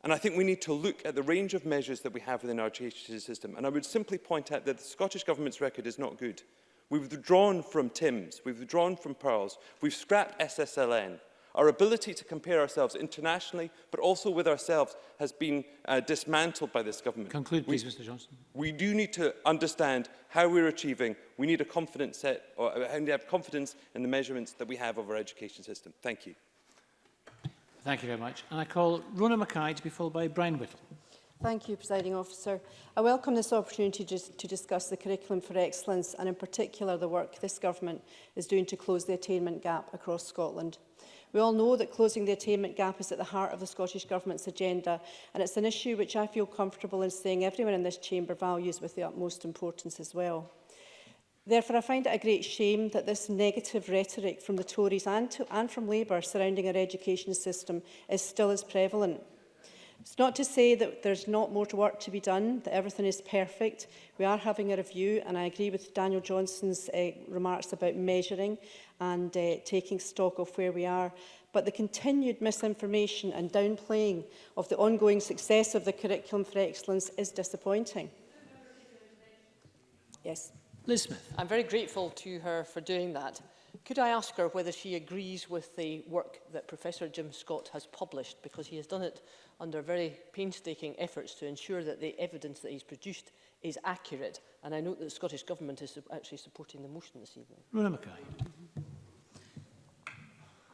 And I think we need to look at the range of measures that we have within our education system. And I would simply point out that the Scottish Government's record is not good. We've withdrawn from TIMS, we've withdrawn from PEARLS, we've scrapped SSLN. Our ability to compare ourselves internationally, but also with ourselves, has been dismantled by this government. Conclude, please, Mr Johnson. We do need to understand how we're achieving. We need a confident set, or we need to have confidence in the measurements that we have of our education system. Thank you. Thank you very much. And I call Rona Mackay to be followed by Brian Whittle. Thank you, Presiding Officer. I welcome this opportunity to discuss the Curriculum for Excellence and in particular the work this Government is doing to close the attainment gap across Scotland. We all know that closing the attainment gap is at the heart of the Scottish Government's agenda, and it's an issue which I feel comfortable in saying everyone in this chamber values with the utmost importance as well. Therefore, I find it a great shame that this negative rhetoric from the Tories and from Labour surrounding our education system is still as prevalent. It's not to say that there's not more work to be done, that everything is perfect. We are having a review, and I agree with Daniel Johnson's remarks about measuring and taking stock of where we are. But the continued misinformation and downplaying of the ongoing success of the Curriculum for Excellence is disappointing. Yes. Liz Smith. I'm very grateful to her for doing that. Could I ask her whether she agrees with the work that Professor Jim Scott has published, because he has done it under very painstaking efforts to ensure that the evidence that he's produced is accurate. And I note that the Scottish Government is actually supporting the motion this evening. Rona Mackay.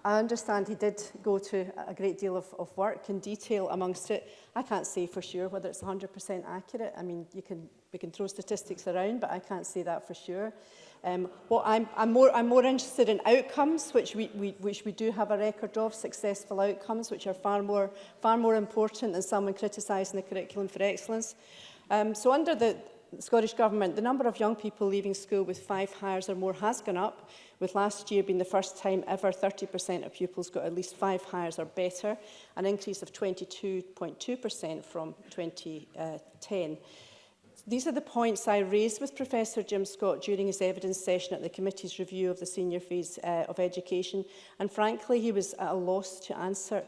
I understand he did go to a great deal of work and detail amongst it. I can't say for sure whether it's 100% accurate. I mean, we can throw statistics around, but I can't say that for sure. What I'm more interested in outcomes, which we do have a record of, successful outcomes, which are far more important than someone criticising the Curriculum for Excellence. So under the Scottish Government, the number of young people leaving school with 5 hires or more has gone up, with last year being the first time ever 30% of pupils got at least 5 hires or better, an increase of 22.2% from 2010. These are the points I raised with Professor Jim Scott during his evidence session at the committee's review of the senior phase of education, and frankly he was at a loss to answer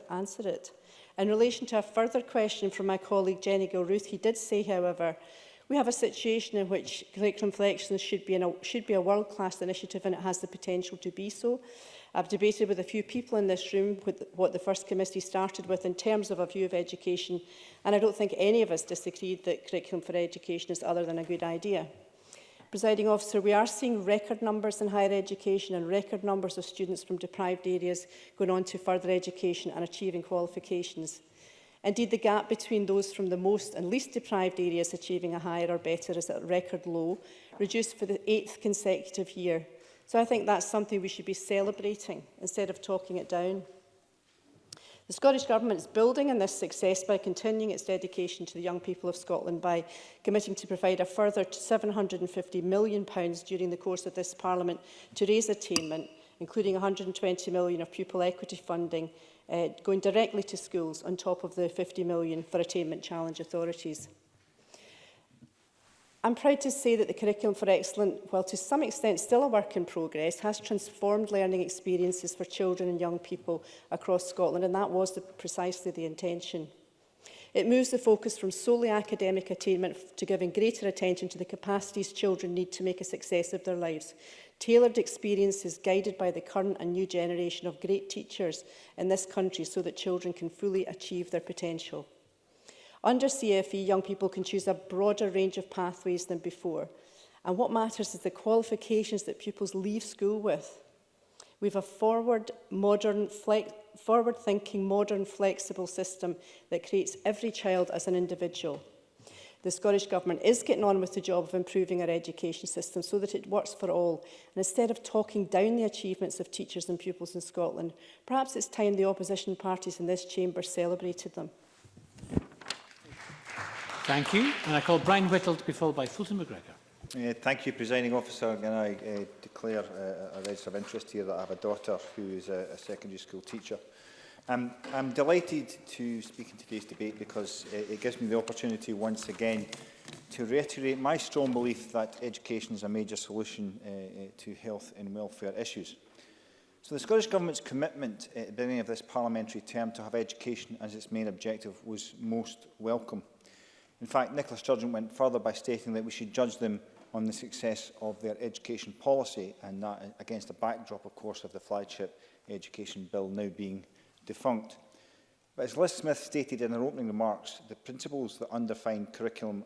it. In relation to a further question from my colleague Jenny Gilruth, he did say, however, we have a situation in which Curriculum for Excellence should be a world-class initiative, and it has the potential to be so. I've debated with a few people in this room what the first committee started with in terms of a view of education, and I don't think any of us disagreed that Curriculum for Education is other than a good idea. Presiding Officer, we are seeing record numbers in higher education and record numbers of students from deprived areas going on to further education and achieving qualifications. Indeed, the gap between those from the most and least deprived areas achieving a higher or better is at a record low, reduced for the 8th consecutive year. So I think that's something we should be celebrating instead of talking it down. The Scottish Government is building on this success by continuing its dedication to the young people of Scotland by committing to provide a further £750 million during the course of this Parliament to raise attainment, including £120 million of pupil equity funding, going directly to schools on top of the £50 million for attainment challenge authorities. I'm proud to say that the Curriculum for Excellence, while to some extent still a work in progress, has transformed learning experiences for children and young people across Scotland, and that was precisely the intention. It moves the focus from solely academic attainment to giving greater attention to the capacities children need to make a success of their lives. Tailored experiences guided by the current and new generation of great teachers in this country so that children can fully achieve their potential. Under CFE, young people can choose a broader range of pathways than before. And what matters is the qualifications that pupils leave school with. We have a forward-thinking, modern, flexible system that creates every child as an individual. The Scottish Government is getting on with the job of improving our education system so that it works for all. And instead of talking down the achievements of teachers and pupils in Scotland, perhaps it's time the opposition parties in this chamber celebrated them. Thank you. And I call Brian Whittle to be followed by Fulton McGregor. Thank you, Presiding Officer. And I declare a register of interest here that I have a daughter who is a secondary school teacher. I'm delighted to speak in today's debate because it gives me the opportunity once again to reiterate my strong belief that education is a major solution to health and welfare issues. So the Scottish Government's commitment at the beginning of this parliamentary term to have education as its main objective was most welcome. In fact, Nicola Sturgeon went further by stating that we should judge them on the success of their education policy, and that against a backdrop, of course, of the flagship education bill now being defunct. But as Liz Smith stated in her opening remarks, the principles that underpin curriculum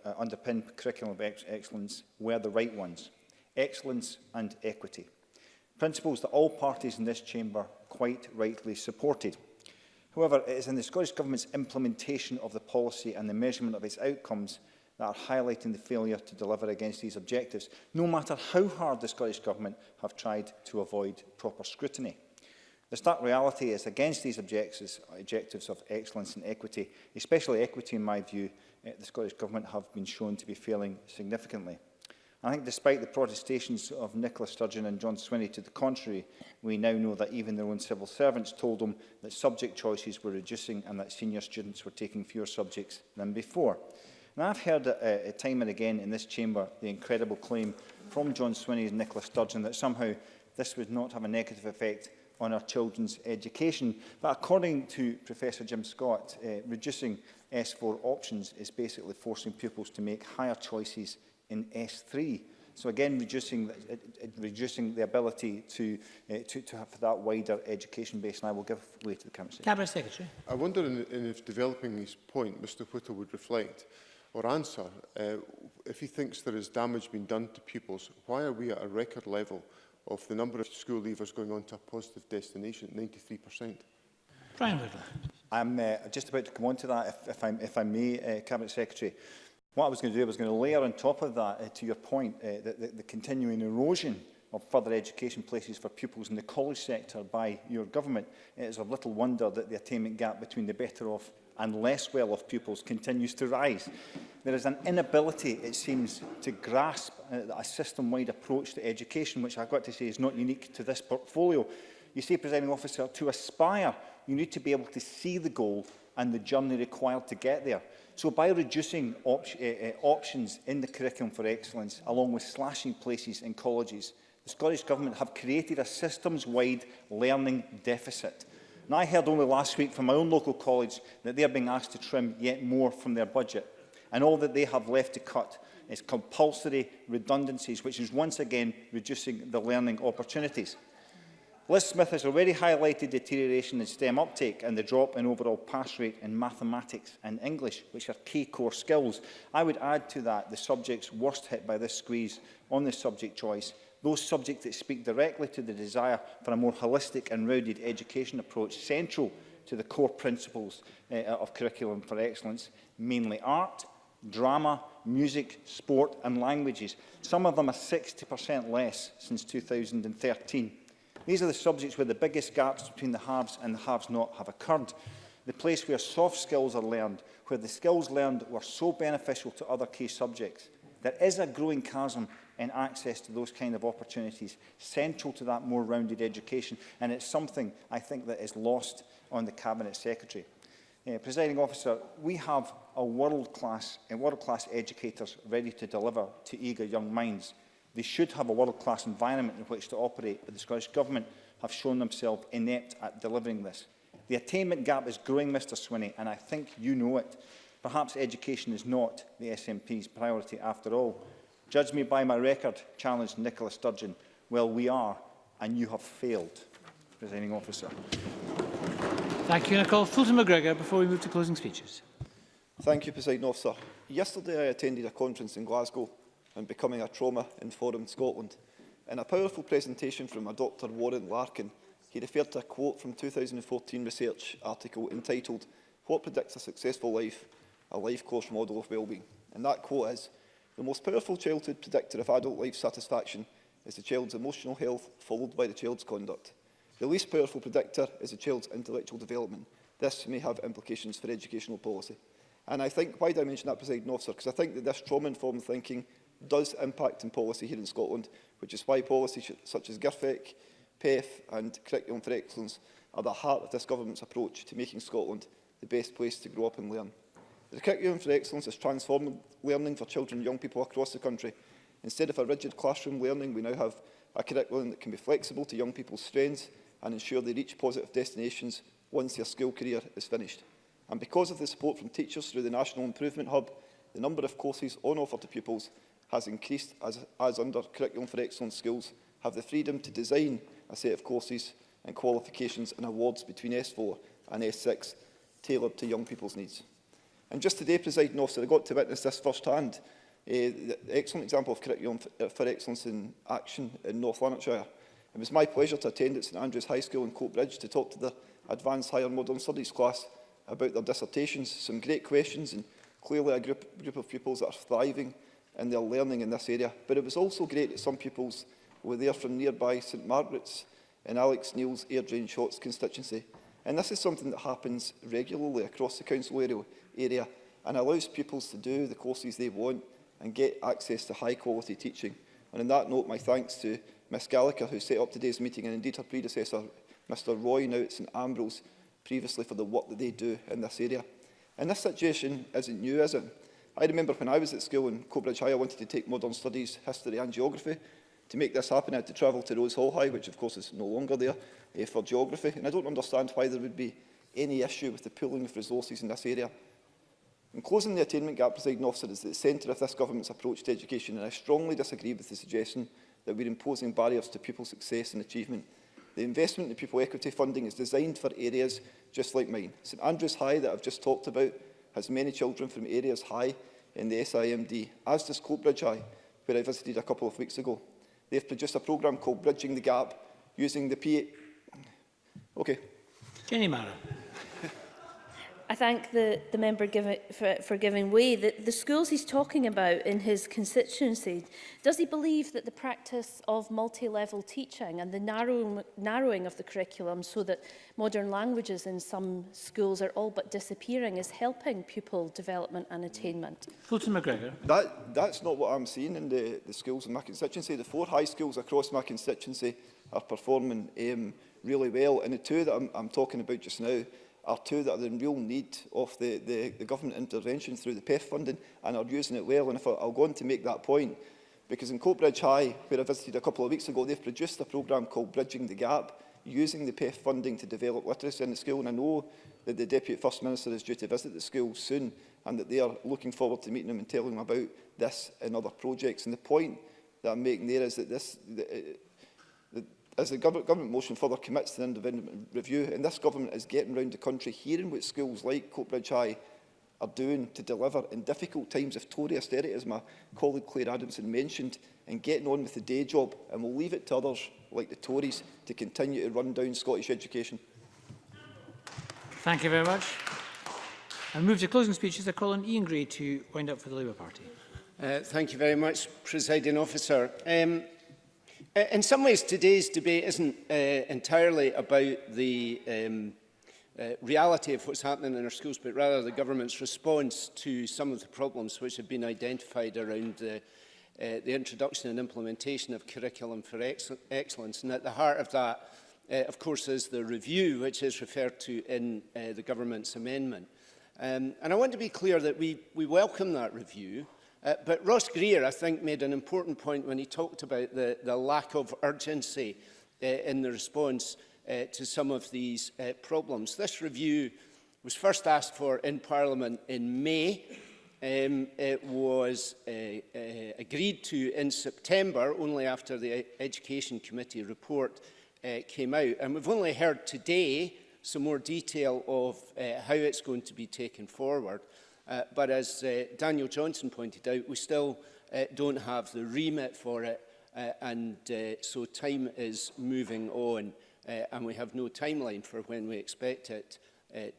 of excellence were the right ones: excellence and equity. Principles that all parties in this chamber quite rightly supported. However, it is in the Scottish Government's implementation of the policy and the measurement of its outcomes that are highlighting the failure to deliver against these objectives, no matter how hard the Scottish Government have tried to avoid proper scrutiny. The stark reality is, against these objectives of excellence and equity, especially equity in my view, the Scottish Government have been shown to be failing significantly. I think despite the protestations of Nicola Sturgeon and John Swinney to the contrary, we now know that even their own civil servants told them that subject choices were reducing and that senior students were taking fewer subjects than before. And I've heard time and again in this chamber the incredible claim from John Swinney and Nicola Sturgeon that somehow this would not have a negative effect on our children's education. But according to Professor Jim Scott, reducing S4 options is basically forcing pupils to make higher choices in S3. So again, reducing the ability to have that wider education base. And I will give way to the Cabinet Secretary. I wonder if developing his point, Mr Whittle would reflect or answer, if he thinks there is damage being done to pupils, why are we at a record level of the number of school leavers going on to a positive destination, 93%? Brian Whittle. I'm just about to come on to that, if I may, Cabinet Secretary. What I was going to do, I was going to layer on top of that, to your point, the continuing erosion of further education places for pupils in the college sector by your government. It is of little wonder that the attainment gap between the better off and less well-off pupils continues to rise. There is an inability, it seems, to grasp a system-wide approach to education, which I've got to say is not unique to this portfolio. You say, Presiding Officer, to aspire, you need to be able to see the goal and the journey required to get there. So by reducing options in the curriculum for excellence, along with slashing places in colleges, the Scottish Government have created a systems-wide learning deficit. And I heard only last week from my own local college that they are being asked to trim yet more from their budget. And all that they have left to cut is compulsory redundancies, which is once again reducing the learning opportunities. Liz Smith has already highlighted deterioration in STEM uptake and the drop in overall pass rate in mathematics and English, which are key core skills. I would add to that the subjects worst hit by this squeeze on the subject choice, those subjects that speak directly to the desire for a more holistic and rounded education approach, central to the core principles of curriculum for excellence, mainly art, drama, music, sport and languages. Some of them are 60% less since 2013. These are the subjects where the biggest gaps between the haves and the have-not have occurred. The place where soft skills are learned, where the skills learned were so beneficial to other key subjects. There is a growing chasm in access to those kind of opportunities, central to that more rounded education, and it's something I think that is lost on the Cabinet Secretary. Presiding Officer, we have world-class educators ready to deliver to eager young minds. They should have a world-class environment in which to operate, but the Scottish Government have shown themselves inept at delivering this. The attainment gap is growing, Mr Swinney, and I think you know it. Perhaps education is not the SNP's priority after all. Judge me by my record, challenged Nicola Sturgeon. Well, we are, and you have failed, Presiding Officer. Thank you, Nicole. Fulton McGregor, before we move to closing speeches. Thank you, Presiding Officer. Yesterday I attended a conference in Glasgow on becoming a trauma-informed Scotland. In a powerful presentation from a Dr Warren Larkin, he referred to a quote from a 2014 research article entitled "What Predicts a Successful Life? A Life Course Model of Wellbeing." And that quote is, "The most powerful childhood predictor of adult life satisfaction is the child's emotional health, followed by the child's conduct. The least powerful predictor is the child's intellectual development. This may have implications for educational policy." And I think, why do I mention that, Presiding Officer? Because I think that this trauma-informed thinking does impact on policy here in Scotland, which is why policies such as GIRFEC, PEF and Curriculum for Excellence are the heart of this Government's approach to making Scotland the best place to grow up and learn. The Curriculum for Excellence has transformed learning for children and young people across the country. Instead of a rigid classroom learning, we now have a curriculum that can be flexible to young people's strengths and ensure they reach positive destinations once their school career is finished. And because of the support from teachers through the National Improvement Hub, the number of courses on offer to pupils has increased as under Curriculum for Excellence schools have the freedom to design a set of courses and qualifications and awards between S4 and S6 tailored to young people's needs. And just today, Presiding Officer, I got to witness this firsthand, the excellent example of Curriculum for Excellence in action in North Lanarkshire. It was my pleasure to attend at St Andrews High School in Coatbridge to talk to the Advanced Higher Modern Studies class about their dissertations. Some great questions and clearly a group of pupils that are thriving in their learning in this area. But it was also great that some pupils were there from nearby St Margaret's in Alex Neil's Airdrie Shotts constituency. And this is something that happens regularly across the council area and allows pupils to do the courses they want and get access to high quality teaching. And on that note, my thanks to Ms Gallagher, who set up today's meeting, and indeed her predecessor, Mr Roy, now at St Ambrose, previously for the work that they do in this area. And this situation isn't new, is it? I remember when I was at school in Coatbridge High, I wanted to take modern studies, history and geography. To make this happen, I had to travel to Rose Hall High, which of course is no longer there, for geography. And I don't understand why there would be any issue with the pooling of resources in this area. In closing the attainment gap, Presiding Officer, is at the centre of this Government's approach to education, and I strongly disagree with the suggestion that we're imposing barriers to pupil success and achievement. The investment in pupil equity funding is designed for areas just like mine. St Andrews High, that I've just talked about, has many children from areas high in the SIMD, as does Coatbridge High, where I visited a couple of weeks ago. They've produced a programme called Bridging the Gap, using the Okay. Jenny Mara. I thank the member for giving way. The schools he's talking about in his constituency, does he believe that the practice of multi-level teaching and the narrowing of the curriculum so that modern languages in some schools are all but disappearing is helping pupil development and attainment? Fulton McGregor. That's not what I'm seeing in the schools in my constituency. The 4 high schools across my constituency are performing really well, and the 2 that I'm talking about just now are 2 that are in real need of the government intervention through the PEF funding and are using it well. And I'll go on to make that point, because in Coatbridge High, where I visited a couple of weeks ago, they've produced a programme called Bridging the Gap, using the PEF funding to develop literacy in the school. And I know that the Deputy First Minister is due to visit the school soon, and that they are looking forward to meeting him and telling him about this and other projects. And the point that I'm making there is that as the government motion further commits to an independent review, and this government is getting around the country, hearing what schools like Coatbridge High are doing to deliver in difficult times of Tory austerity, as my colleague Claire Adamson mentioned, and getting on with the day job. And we'll leave it to others, like the Tories, to continue to run down Scottish education. Thank you very much. I move to closing speeches. I call on Ian Gray to wind up for the Labour Party. Thank you very much, Presiding Officer. In some ways, today's debate isn't entirely about the reality of what's happening in our schools, but rather the government's response to some of the problems which have been identified around the introduction and implementation of Curriculum for Excellence. And at the heart of that, of course, is the review, which is referred to in the government's amendment. And I want to be clear that we welcome that review. But Ross Greer, I think, made an important point when he talked about the lack of urgency in the response to some of these problems. This review was first asked for in Parliament in May. It was agreed to in September, only after the Education Committee report came out. And we've only heard today some more detail of how it's going to be taken forward. But as Daniel Johnson pointed out, we still don't have the remit for it, and so time is moving on, and we have no timeline for when we expect it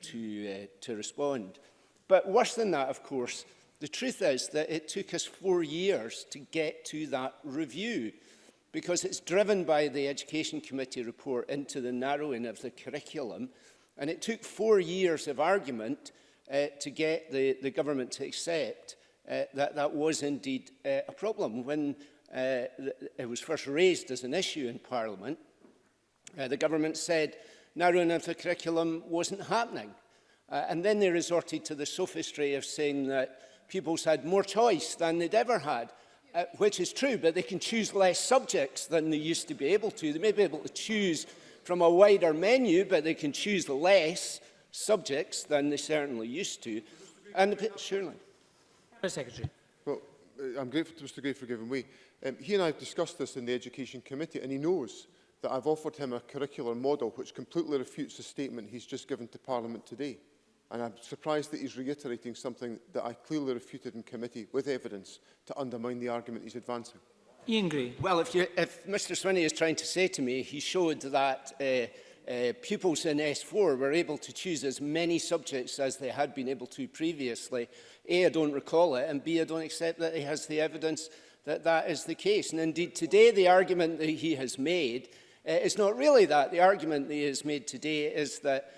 to respond. But worse than that, of course, the truth is that it took us 4 years to get to that review, because it's driven by the Education Committee report into the narrowing of the curriculum, and it took 4 years of argument to get the government to accept that was indeed a problem. When it was first raised as an issue in Parliament, the government said narrowing of the curriculum wasn't happening. And then they resorted to the sophistry of saying that pupils had more choice than they'd ever had, which is true, but they can choose less subjects than they used to be able to. They may be able to choose from a wider menu, but they can choose less subjects than they certainly used to. And surely. Secretary. Well, I'm grateful to Mr Gray for giving way. He and I have discussed this in the Education Committee, and he knows that I've offered him a curricular model which completely refutes the statement he's just given to Parliament today. And I'm surprised that he's reiterating something that I clearly refuted in committee with evidence to undermine the argument he's advancing. Ian Gray. Well, if Mr Swinney is trying to say to me, he showed that pupils in S4 were able to choose as many subjects as they had been able to previously. A, I don't recall it, and B, I don't accept that he has the evidence that that is the case. And indeed, today, the argument that he has made is not really that. The argument that he has made today is that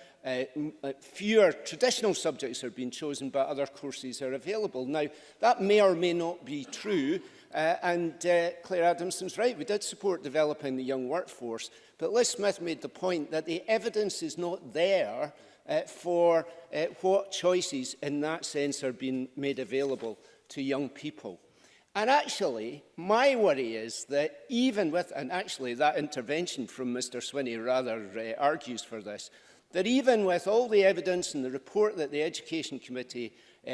fewer traditional subjects are being chosen, but other courses are available. Now, that may or may not be true, and Claire Adamson's right. We did support developing the young workforce, but Liz Smith made the point that the evidence is not there for what choices in that sense are being made available to young people. And actually, my worry is that even with, and actually that intervention from Mr Swinney rather argues for this, that even with all the evidence and the report that the Education Committee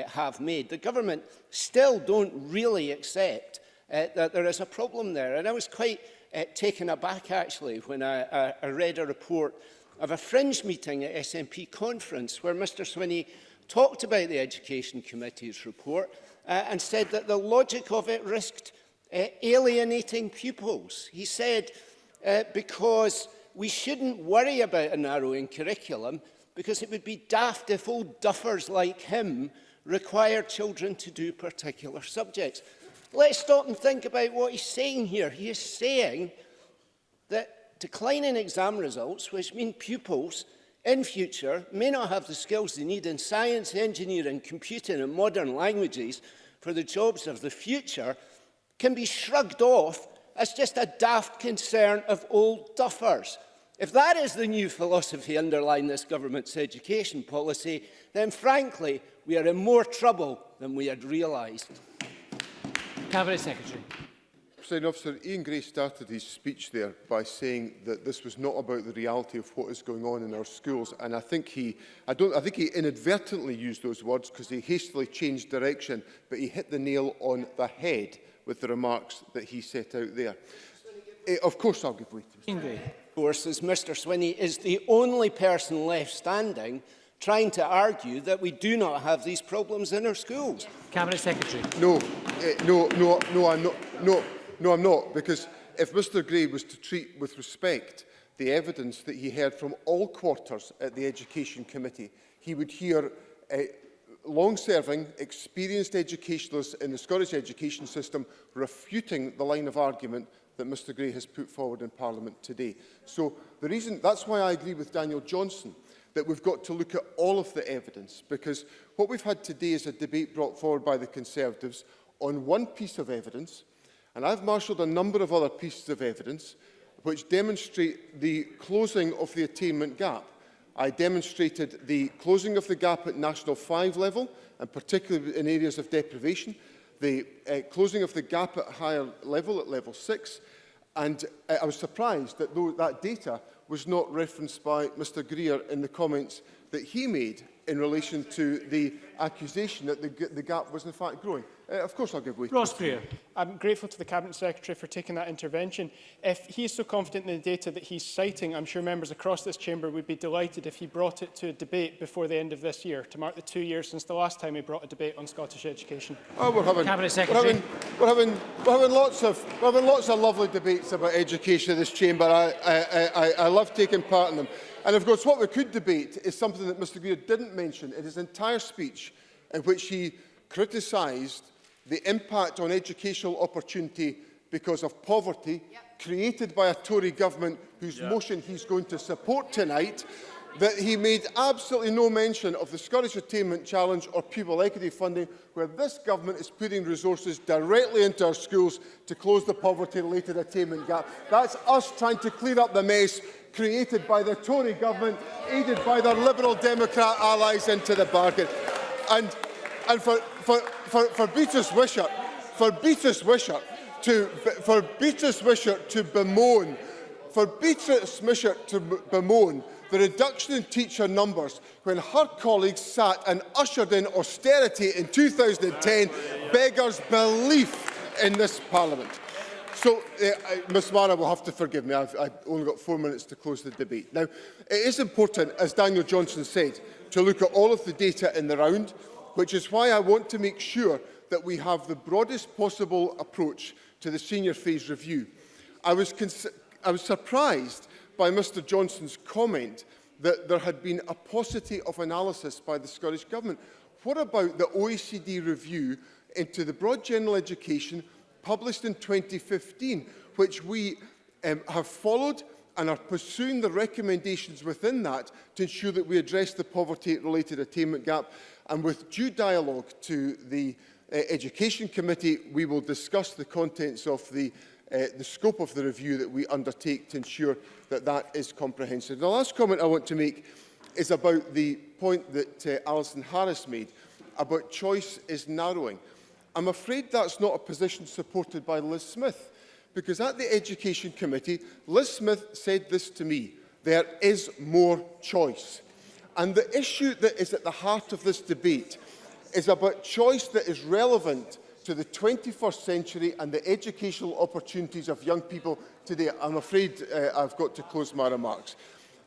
have made, the government still don't really accept that there is a problem there. And I was quite taken aback, actually, when I read a report of a fringe meeting at SNP conference where Mr Swinney talked about the Education Committee's report and said that the logic of it risked alienating pupils. He said, because we shouldn't worry about a narrowing curriculum because it would be daft if old duffers like him required children to do particular subjects. Let's stop and think about what he's saying here. He is saying that declining exam results, which mean pupils in future may not have the skills they need in science, engineering, computing and modern languages for the jobs of the future, can be shrugged off as just a daft concern of old duffers. If that is the new philosophy underlying this government's education policy, then frankly, we are in more trouble than we had realised. Cabinet Secretary. Presiding Officer, Ian Gray started his speech there by saying that this was not about the reality of what is going on in our schools, and I think he inadvertently used those words because he hastily changed direction, but he hit the nail on the head with the remarks that he set out there. Of course, I'll give way to Mr. Gray. Of course, as Mr Swinney is the only person left standing trying to argue that we do not have these problems in our schools. Cabinet Secretary. No, I'm not, because if Mr Gray was to treat with respect the evidence that he heard from all quarters at the Education Committee, he would hear long-serving, experienced educationalists in the Scottish education system refuting the line of argument that Mr Gray has put forward in Parliament today. So that's why I agree with Daniel Johnson that we've got to look at all of the evidence, because what we've had today is a debate brought forward by the Conservatives on one piece of evidence, and I've marshalled a number of other pieces of evidence which demonstrate the closing of the attainment gap. I demonstrated the closing of the gap at National 5 level, and particularly in areas of deprivation, the closing of the gap at higher level, at level 6, and I was surprised that that data was not referenced by Mr Greer in the comments that he made in relation to the accusation that the gap was in fact growing. Of course I'll give way to Ross Greer. I'm grateful to the Cabinet Secretary for taking that intervention. If he is so confident in the data that he's citing, I'm sure members across this chamber would be delighted if he brought it to a debate before the end of this year, to mark the 2 years since the last time he brought a debate on Scottish education. Oh, we're having lots of lovely debates about education in this chamber. I love taking part in them. And of course, what we could debate is something that Mr Greer didn't mention in his entire speech, in which he criticised the impact on educational opportunity because of poverty created by a Tory government whose motion he's going to support tonight, that he made absolutely no mention of the Scottish Attainment Challenge or pupil equity funding, where this government is putting resources directly into our schools to close the poverty-related attainment gap. That's us trying to clear up the mess created by the Tory government, aided by their Liberal Democrat allies into the bargain. And for Beatrice Wishart, to bemoan the reduction in teacher numbers when her colleagues sat and ushered in austerity in 2010 beggars belief in this Parliament. So, Ms Mara will have to forgive me. I've only got 4 minutes to close the debate. Now, it is important, as Daniel Johnson said, to look at all of the data in the round, which is why I want to make sure that we have the broadest possible approach to the senior phase review. I was surprised by Mr Johnson's comment that there had been a paucity of analysis by the Scottish Government. What about the OECD review into the broad general education published in 2015, which we have followed and are pursuing the recommendations within that to ensure that we address the poverty-related attainment gap? And with due dialogue to the Education Committee, we will discuss the contents of the scope of the review that we undertake to ensure that that is comprehensive. The last comment I want to make is about the point that Alison Harris made about choice is narrowing. I'm afraid that's not a position supported by Liz Smith, because at the Education Committee, Liz Smith said this to me: there is more choice. And the issue that is at the heart of this debate is about choice that is relevant to the 21st century and the educational opportunities of young people today. I'm afraid I've got to close my remarks.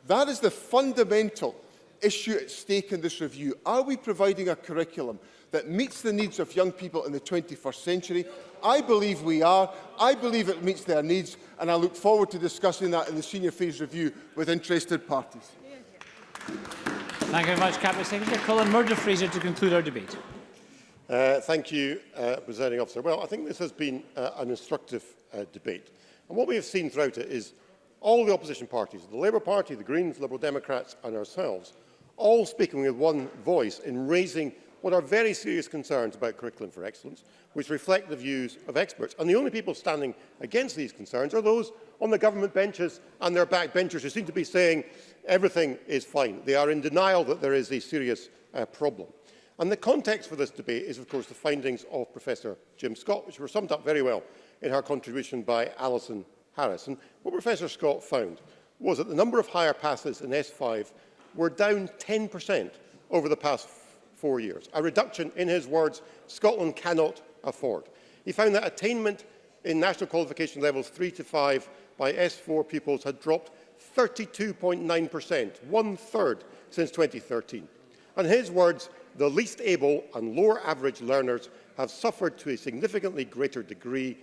That is the fundamental issue at stake in this review. Are we providing a curriculum that meets the needs of young people in the 21st century? I believe we are. I believe it meets their needs, and I look forward to discussing that in the senior phase review with interested parties. Thank you very much, Cabinet Secretary. Colin Murdo-Fraser to conclude our debate. Thank you, Presiding Officer. Well, I think this has been an instructive debate. And what we have seen throughout it is all the opposition parties, the Labour Party, the Greens, Liberal Democrats and ourselves, all speaking with one voice in raising what are very serious concerns about curriculum for excellence, which reflect the views of experts. And the only people standing against these concerns are those on the government benches and their backbenchers who seem to be saying everything is fine. They are in denial that there is a serious problem. And the context for this debate is, of course, the findings of Professor Jim Scott, which were summed up very well in her contribution by Alison Harris. And what Professor Scott found was that the number of higher passes in S5 were down 10% over the past 4 years, a reduction, in his words, Scotland cannot afford. He found that attainment in national qualification levels 3 to 5 by S4 pupils had dropped 32.9%, one-third since 2013. And in his words, the least able and lower average learners have suffered to a significantly greater degree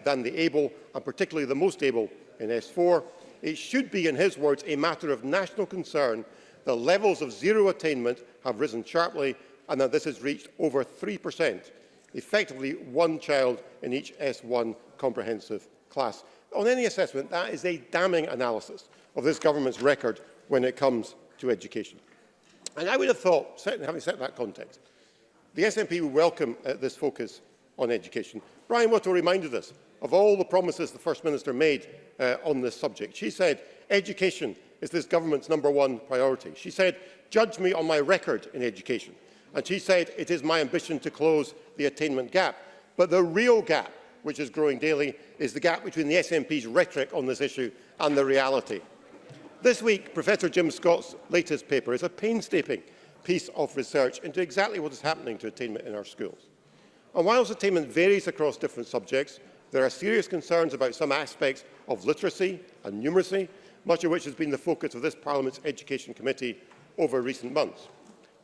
than the able, and particularly the most able in S4. It should be, in his words, a matter of national concern that levels of zero attainment have risen sharply and that this has reached over 3%, effectively one child in each S1 comprehensive class. On any assessment, that is a damning analysis of this government's record when it comes to education. And I would have thought, having set that context, the SNP would welcome this focus on education. Brian Whittle reminded us of all the promises the First Minister made on this subject. She said, education is this government's #1 priority. She said, "Judge me on my record in education." And she said, "It is my ambition to close the attainment gap." But the real gap, which is growing daily, is the gap between the SNP's rhetoric on this issue and the reality. This week, Professor Jim Scott's latest paper is a painstaking piece of research into exactly what is happening to attainment in our schools. And whilst attainment varies across different subjects, there are serious concerns about some aspects of literacy and numeracy, much of which has been the focus of this Parliament's Education Committee over recent months.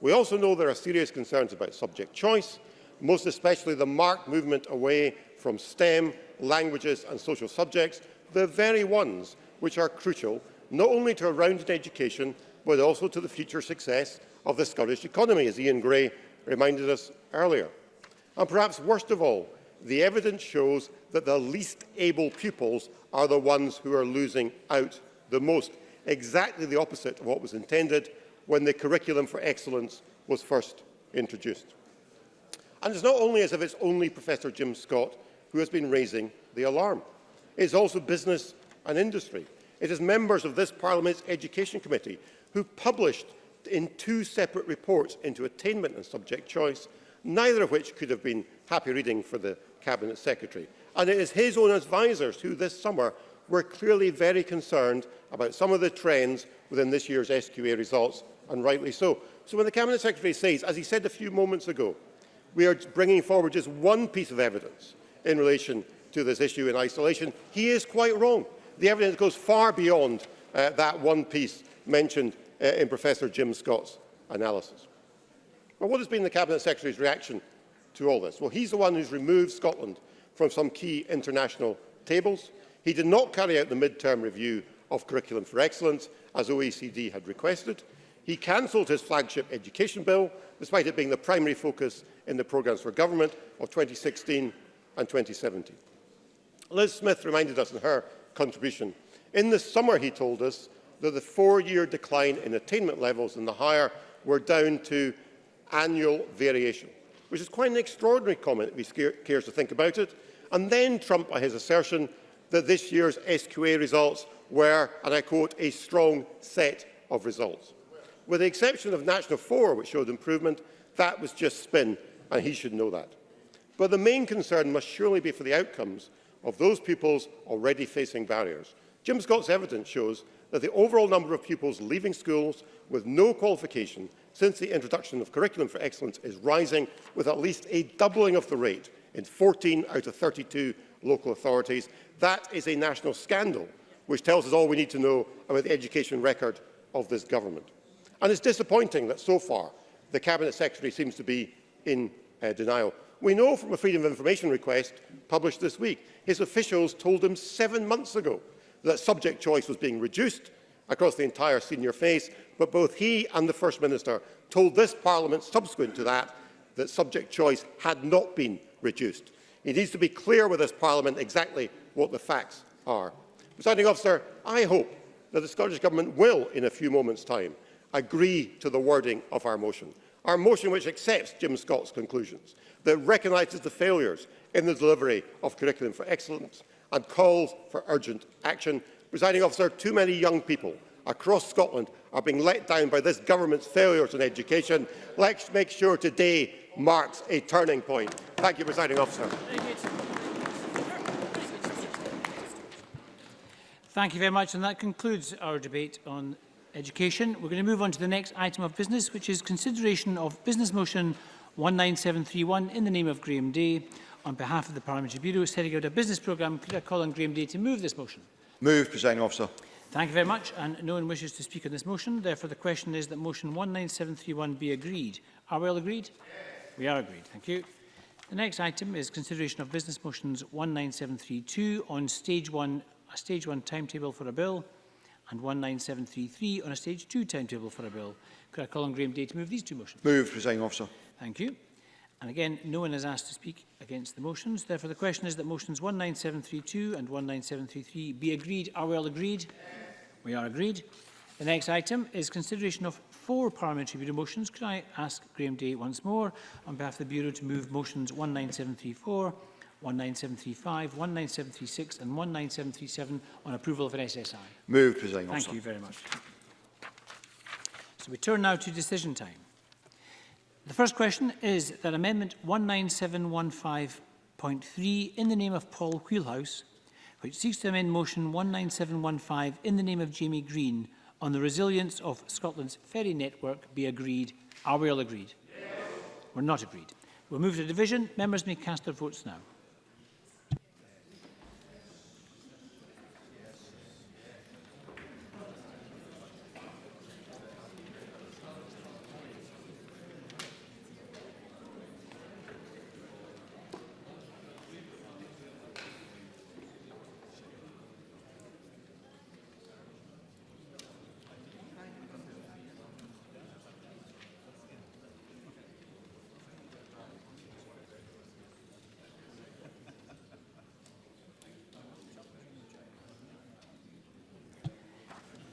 We also know there are serious concerns about subject choice, most especially the marked movement away from STEM, languages and social subjects, the very ones which are crucial not only to a rounded education, but also to the future success of the Scottish economy, as Ian Gray reminded us earlier. And perhaps worst of all, the evidence shows that the least able pupils are the ones who are losing out the most, exactly the opposite of what was intended when the Curriculum for Excellence was first introduced. And it's not only as if it's only Professor Jim Scott who has been raising the alarm. It's also business and industry. It is members of this Parliament's Education Committee who published in 2 separate reports into attainment and subject choice, neither of which could have been happy reading for the Cabinet Secretary. And it is his own advisers who this summer were clearly very concerned about some of the trends within this year's SQA results, and rightly so. So when the Cabinet Secretary says, as he said a few moments ago, we are bringing forward just one piece of evidence in relation to this issue in isolation, he is quite wrong. The evidence goes far beyond that one piece mentioned in Professor Jim Scott's analysis. Well, what has been the Cabinet Secretary's reaction to all this? Well, he's the one who's removed Scotland from some key international tables. He did not carry out the mid-term review of Curriculum for Excellence, as OECD had requested. He cancelled his flagship education bill, despite it being the primary focus in the programmes for government of 2016 and 2017. Liz Smith reminded us in her contribution. In the summer, he told us that the 4-year decline in attainment levels in the higher were down to annual variation, which is quite an extraordinary comment if he cares to think about it, and then trumped by his assertion that this year's SQA results were, and I quote, a strong set of results. With the exception of National 4, which showed improvement, that was just spin, and he should know that. But the main concern must surely be for the outcomes of those pupils already facing barriers. Jim Scott's evidence shows that the overall number of pupils leaving schools with no qualification since the introduction of Curriculum for Excellence is rising, with at least a doubling of the rate in 14 out of 32 local authorities. That is a national scandal, which tells us all we need to know about the education record of this government. And it's disappointing that so far the Cabinet Secretary seems to be in denial. We know from a Freedom of Information request published this week, his officials told him 7 months ago that subject choice was being reduced across the entire senior phase, but both he and the First Minister told this Parliament subsequent to that that subject choice had not been reduced. He needs to be clear with this Parliament exactly what the facts are. Presiding Officer, I hope that the Scottish Government will, in a few moments' time, agree to the wording of our motion which accepts Jim Scott's conclusions, that recognises the failures in the delivery of Curriculum for Excellence and calls for urgent action. Presiding Officer, too many young people across Scotland are being let down by this government's failures in education. Let's make sure today marks a turning point. Thank you, Presiding Officer. Thank you very much, and that concludes our debate on education. We're going to move on to the next item of business, which is consideration of Business Motion 19731 in the name of Graham Day. On behalf of the Parliamentary Bureau, setting out a business programme, could I call on Graham Day to move this motion? Move, Presiding Officer. Thank you very much, and no one wishes to speak on this motion. Therefore, the question is that motion 19731 be agreed. Are we all agreed? Yes. We are agreed. Thank you. The next item is consideration of business motions 19732 on stage 1, a stage 1 timetable for a bill, and 19733 on a stage 2 timetable for a bill. Could I call on Graham Day to move these two motions? Move, Presiding Officer. Thank you. And again, no one has asked to speak against the motions. Therefore, the question is that motions 19732 and 19733 be agreed. Are we all agreed? Yes. We are agreed. The next item is consideration of 4 Parliamentary Bureau motions. Could I ask Graham Day once more, on behalf of the Bureau, to move motions 19734, 19735, 19736 and 19737 on approval of an SSI. Moved, Presiding Officer. Thank you very much. So we turn now to decision time. The first question is that Amendment 19715.3 in the name of Paul Wheelhouse, which seeks to amend motion 19715 in the name of Jamie Green on the resilience of Scotland's ferry network be agreed. Are we all agreed? Yes. We're not agreed. We'll move to division. Members may cast their votes now.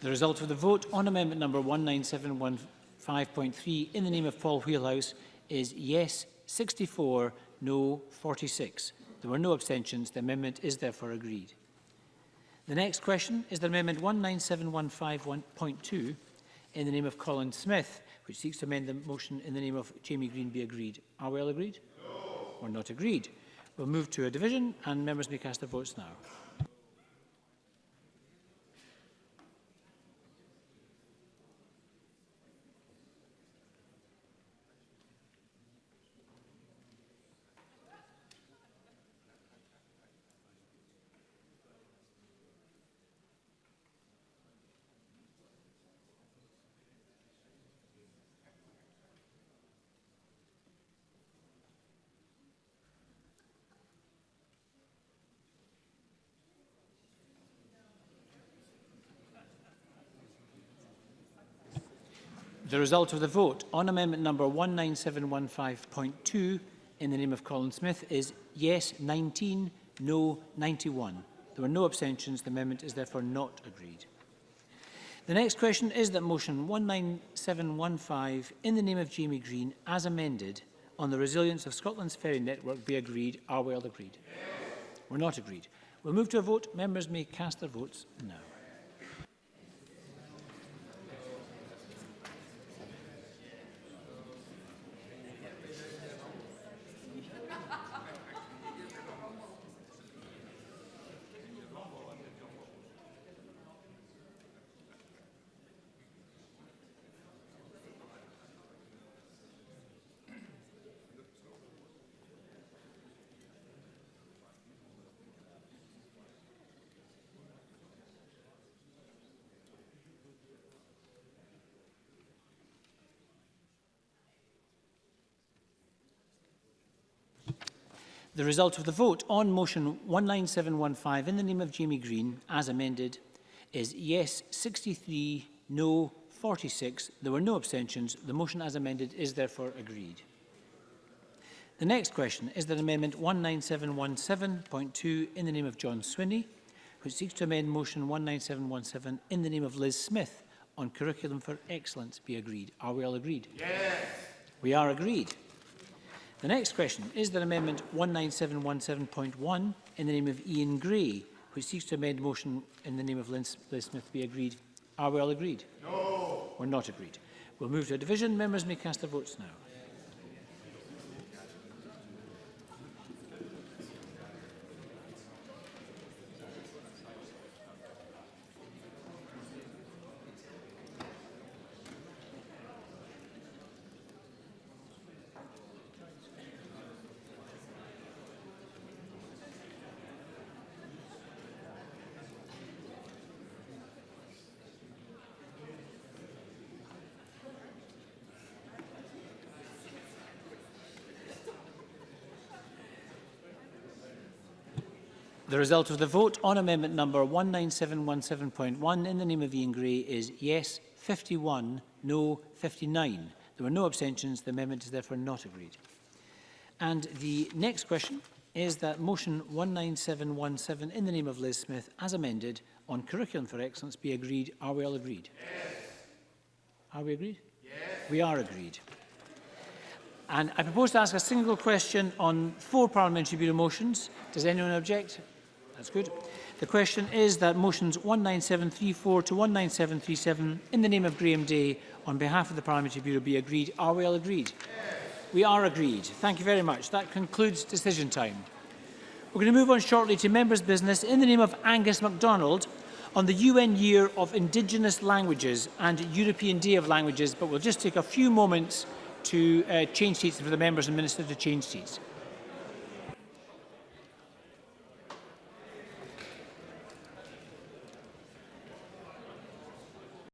The result of the vote on amendment number 19715.3 in the name of Paul Wheelhouse is yes 64, no 46. There were no abstentions. The amendment is therefore agreed. The next question is that amendment 19715.2 in the name of Colin Smith, which seeks to amend the motion in the name of Jamie Green, be agreed. Are we all agreed? No. We're not agreed. We'll move to a division and members may cast their votes now. The result of the vote on amendment number 19715.2 in the name of Colin Smith is yes 19, no 91. There were no abstentions. The amendment is therefore not agreed. The next question is that motion 19715 in the name of Jamie Green as amended on the resilience of Scotland's ferry network be agreed. Are we all agreed? Yes. We're not agreed. We'll move to a vote. Members may cast their votes now. The result of the vote on motion 19715 in the name of Jamie Green, as amended, is yes 63, no 46. There were no abstentions. The motion as amended is therefore agreed. The next question is that amendment 19717.2 in the name of John Swinney, which seeks to amend motion 19717 in the name of Liz Smith on curriculum for excellence be agreed. Are we all agreed? Yes. We are agreed. The next question is that amendment 19717.1 in the name of Ian Gray, which seeks to amend motion in the name of Liz Smith be agreed. Are we all agreed? No. We're not agreed. We'll move to a division. Members may cast their votes now. The result of the vote on amendment number 19717.1 in the name of Ian Gray is yes 51, no 59. There were no abstentions. The amendment is therefore not agreed. And the next question is that motion 19717 in the name of Liz Smith as amended on curriculum for excellence be agreed. Are we all agreed? Yes. Are we agreed? Yes. We are agreed. And I propose to ask a single question on 4 Parliamentary Bureau motions. Does anyone object? That's good. The question is that motions 19734 to 19737 in the name of Graham Day on behalf of the Parliamentary Bureau be agreed. Are we all agreed? We are agreed. Thank you very much. That concludes decision time. We're going to move on shortly to members' business in the name of Angus MacDonald on the UN Year of Indigenous Languages and European Day of Languages, but we'll just take a few moments to change seats for the members and minister to change seats.